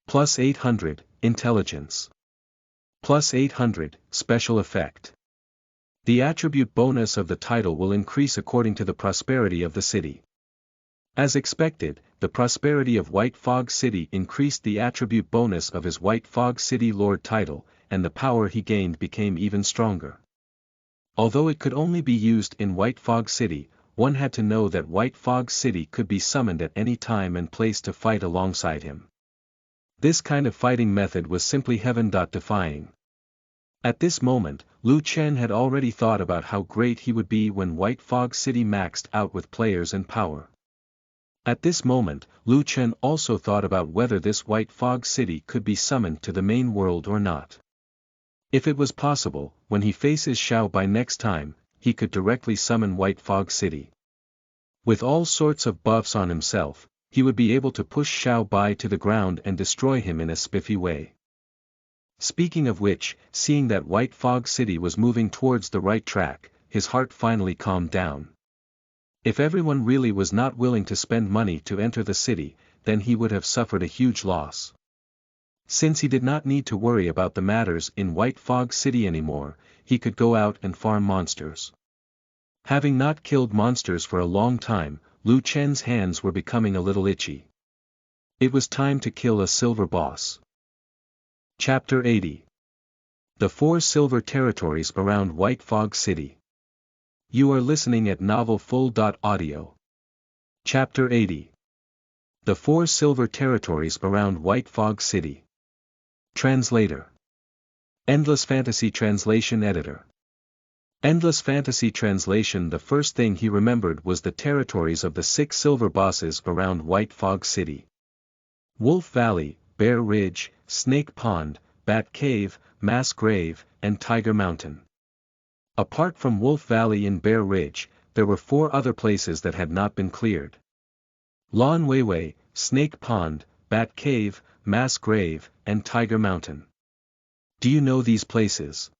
+800, intelligence. +800, special effect. The attribute bonus of the title will increase according to the prosperity of the city. As expected, the prosperity of White Fog City increased the attribute bonus of his White Fog City Lord title, and the power he gained became even stronger. Although it could only be used in White Fog City, one had to know that White Fog City could be summoned at any time and place to fight alongside him. This kind of fighting method was simply heaven-defying. At this moment, Liu Chen had already thought about how great he would be when White Fog City maxed out with players and power. At this moment, Liu Chen also thought about whether this White Fog City could be summoned to the main world or not. If it was possible, when he faces Xiao Bai next time, he could directly summon White Fog City. With all sorts of buffs on himself, he would be able to push Xiao Bai to the ground and destroy him in a spiffy way. Speaking of which, seeing that White Fog City was moving towards the right track, his heart finally calmed down. If everyone really was not willing to spend money to enter the city, then he would have suffered a huge loss. Since he did not need to worry about the matters in White Fog City anymore, he could go out and farm monsters. Having not killed monsters for a long time, Liu Chen's hands were becoming a little itchy. It was time to kill a silver boss. Chapter 80. The 4 Silver Territories Around White Fog City. You are listening at novelfull.audio. Chapter 80. The 4 Silver Territories Around White Fog City. Translator. Endless Fantasy Translation Editor. Endless Fantasy Translation. The first thing he remembered was the territories of the 6 silver bosses around White Fog City. Wolf Valley, Bear Ridge, Snake Pond, Bat Cave, Mass Grave, and Tiger Mountain. Apart from Wolf Valley and Bear Ridge, there were 4 other places that had not been cleared. Lan Weiwei, Snake Pond, Bat Cave, Mass Grave, and Tiger Mountain. Do you know these places?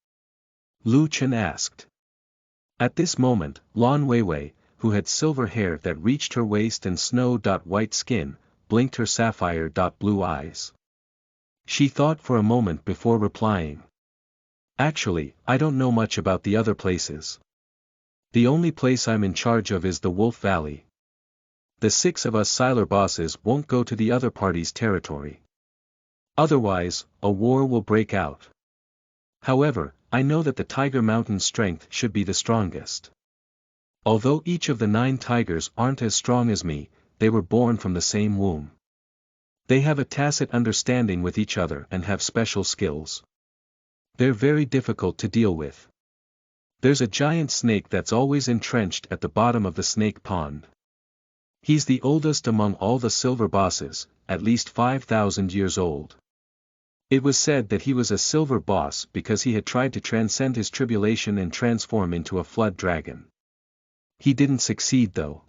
Liu Chen asked. At this moment, Lan Weiwei, who had silver hair that reached her waist and snow-white skin, blinked her sapphire-blue eyes. She thought for a moment before replying. Actually, I don't know much about the other places. The only place I'm in charge of is the Wolf Valley. The 6 of us Siler bosses won't go to the other party's territory. Otherwise, a war will break out. However, I know that the Tiger Mountain's strength should be the strongest. Although each of the 9 tigers aren't as strong as me, they were born from the same womb. They have a tacit understanding with each other and have special skills. They're very difficult to deal with. There's a giant snake that's always entrenched at the bottom of the snake pond. He's the oldest among all the silver bosses, at least 5,000 years old. It was said that he was a silver boss because he had tried to transcend his tribulation and transform into a flood dragon. He didn't succeed though.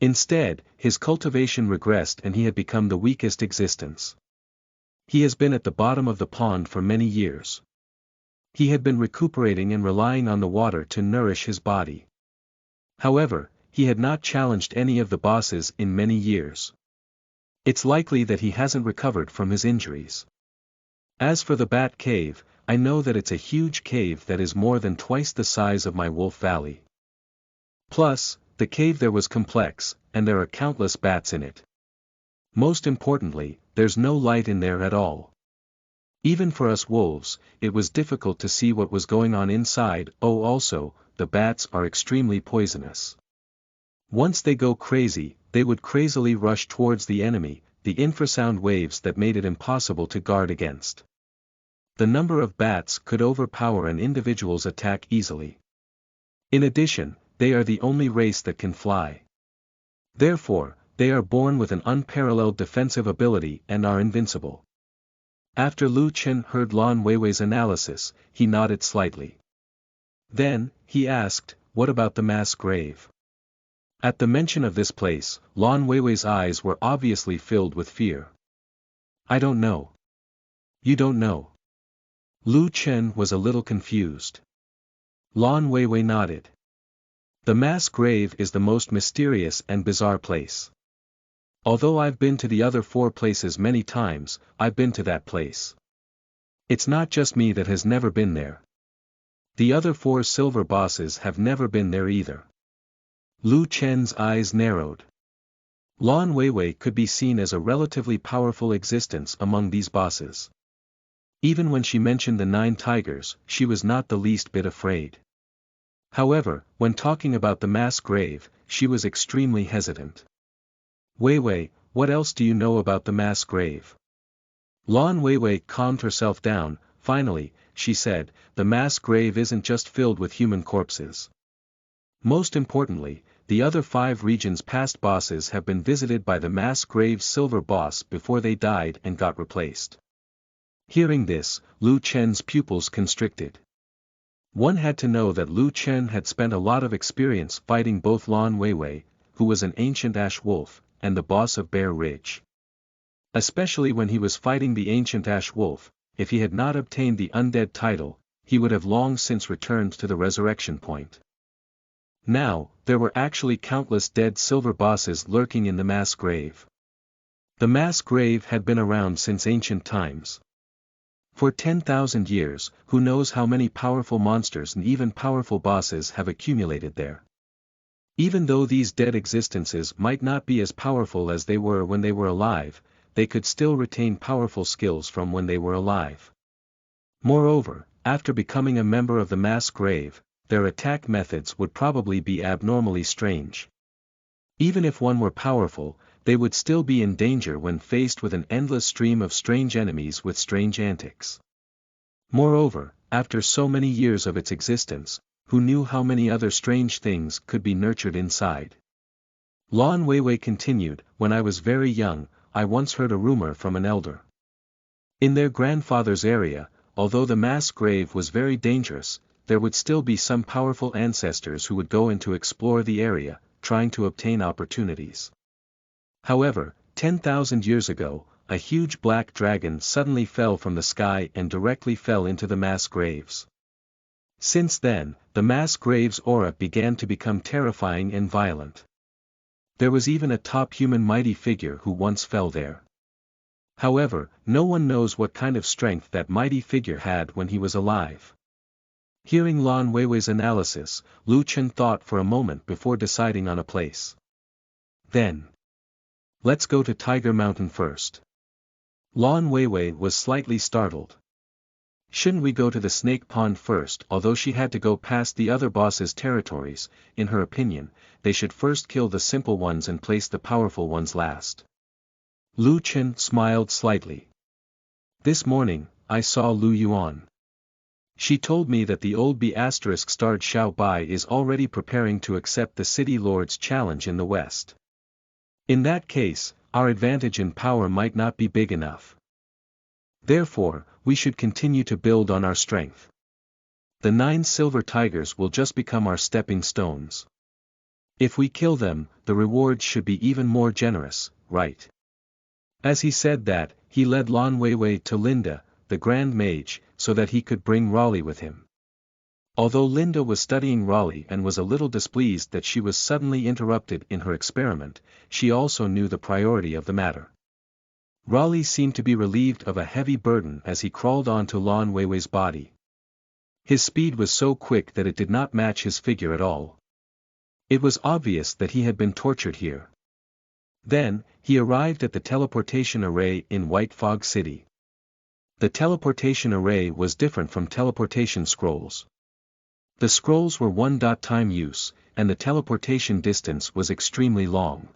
Instead, his cultivation regressed and he had become the weakest existence. He has been at the bottom of the pond for many years. He had been recuperating and relying on the water to nourish his body. However, he had not challenged any of the bosses in many years. It's likely that he hasn't recovered from his injuries. As for the Bat Cave, I know that it's a huge cave that is more than twice the size of my Wolf Valley. Plus, the cave there was complex, and there are countless bats in it. Most importantly, there's no light in there at all. Even for us wolves, it was difficult to see what was going on inside. Oh, also, the bats are extremely poisonous. Once they go crazy, they would crazily rush towards the enemy, the infrasound waves that made it impossible to guard against. The number of bats could overpower an individual's attack easily. In addition, they are the only race that can fly. Therefore, they are born with an unparalleled defensive ability and are invincible. After Liu Chen heard Lan Weiwei's analysis, he nodded slightly. Then, he asked, what about the mass grave? At the mention of this place, Lan Weiwei's eyes were obviously filled with fear. I don't know. You don't know. Liu Chen was a little confused. Lan Weiwei nodded. The mass grave is the most mysterious and bizarre place. Although I've been to the other 4 places many times, I've been to that place. It's not just me that has never been there. The other 4 silver bosses have never been there either. Lu Chen's eyes narrowed. Lan Weiwei could be seen as a relatively powerful existence among these bosses. Even when she mentioned the 9 tigers, she was not the least bit afraid. However, when talking about the mass grave, she was extremely hesitant. Weiwei, what else do you know about the mass grave? Lan Weiwei calmed herself down. Finally, she said, the mass grave isn't just filled with human corpses. Most importantly, the other 5 regions past bosses have been visited by the mass grave silver boss before they died and got replaced. Hearing this, Lu Chen's pupils constricted. One had to know that Lu Chen had spent a lot of experience fighting both Lan Weiwei, who was an ancient ash wolf, and the boss of Bear Ridge. Especially when he was fighting the ancient ash wolf, if he had not obtained the undead title, he would have long since returned to the resurrection point. Now, there were actually countless dead silver bosses lurking in the mass grave. The mass grave had been around since ancient times. For 10,000 years, who knows how many powerful monsters and even powerful bosses have accumulated there. Even though these dead existences might not be as powerful as they were when they were alive, they could still retain powerful skills from when they were alive. Moreover, after becoming a member of the mass grave, their attack methods would probably be abnormally strange. Even if one were powerful, they would still be in danger when faced with an endless stream of strange enemies with strange antics. Moreover, after so many years of its existence, who knew how many other strange things could be nurtured inside? Lan Weiwei continued, when I was very young, I once heard a rumor from an elder. In their grandfather's area, although the mass grave was very dangerous, there would still be some powerful ancestors who would go in to explore the area, trying to obtain opportunities. However, 10,000 years ago, a huge black dragon suddenly fell from the sky and directly fell into the mass graves. Since then, the mass grave's aura began to become terrifying and violent. There was even a top human mighty figure who once fell there. However, no one knows what kind of strength that mighty figure had when he was alive. Hearing Lan Weiwei's analysis, Lu Chen thought for a moment before deciding on a place. Then, let's go to Tiger Mountain first. Lan Weiwei was slightly startled. Shouldn't we go to the Snake Pond first? Although she had to go past the other bosses' territories, in her opinion, they should first kill the simple ones and place the powerful ones last. Lu Chen smiled slightly. This morning, I saw Lu Yuan. She told me that the old B***starred Xiao Bai is already preparing to accept the City Lord's challenge in the west. In that case, our advantage in power might not be big enough. Therefore, we should continue to build on our strength. The 9 silver tigers will just become our stepping stones. If we kill them, the rewards should be even more generous, right? As he said that, he led Lan Weiwei to Linda, the Grand Mage, so that he could bring Raleigh with him. Although Linda was studying Raleigh and was a little displeased that she was suddenly interrupted in her experiment, she also knew the priority of the matter. Raleigh seemed to be relieved of a heavy burden as he crawled onto Lan Weiwei's body. His speed was so quick that it did not match his figure at all. It was obvious that he had been tortured here. Then, he arrived at the teleportation array in White Fog City. The teleportation array was different from teleportation scrolls. The scrolls were one-time use, and the teleportation distance was extremely long.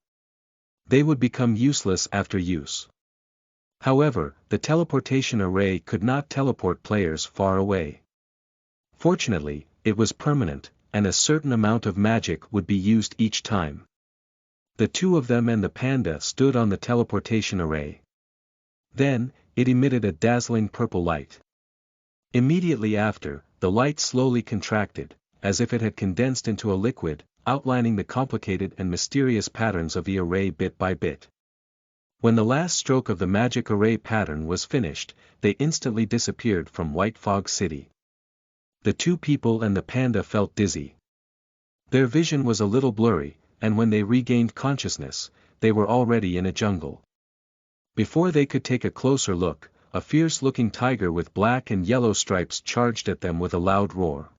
They would become useless after use. However, the teleportation array could not teleport players far away. Fortunately, it was permanent, and a certain amount of magic would be used each time. The 2 of them and the panda stood on the teleportation array. Then, it emitted a dazzling purple light. Immediately after, the light slowly contracted, as if it had condensed into a liquid, outlining the complicated and mysterious patterns of the array bit by bit. When the last stroke of the magic array pattern was finished, they instantly disappeared from White Fog City. The 2 people and the panda felt dizzy. Their vision was a little blurry, and when they regained consciousness, they were already in a jungle. Before they could take a closer look, a fierce-looking tiger with black and yellow stripes charged at them with a loud roar.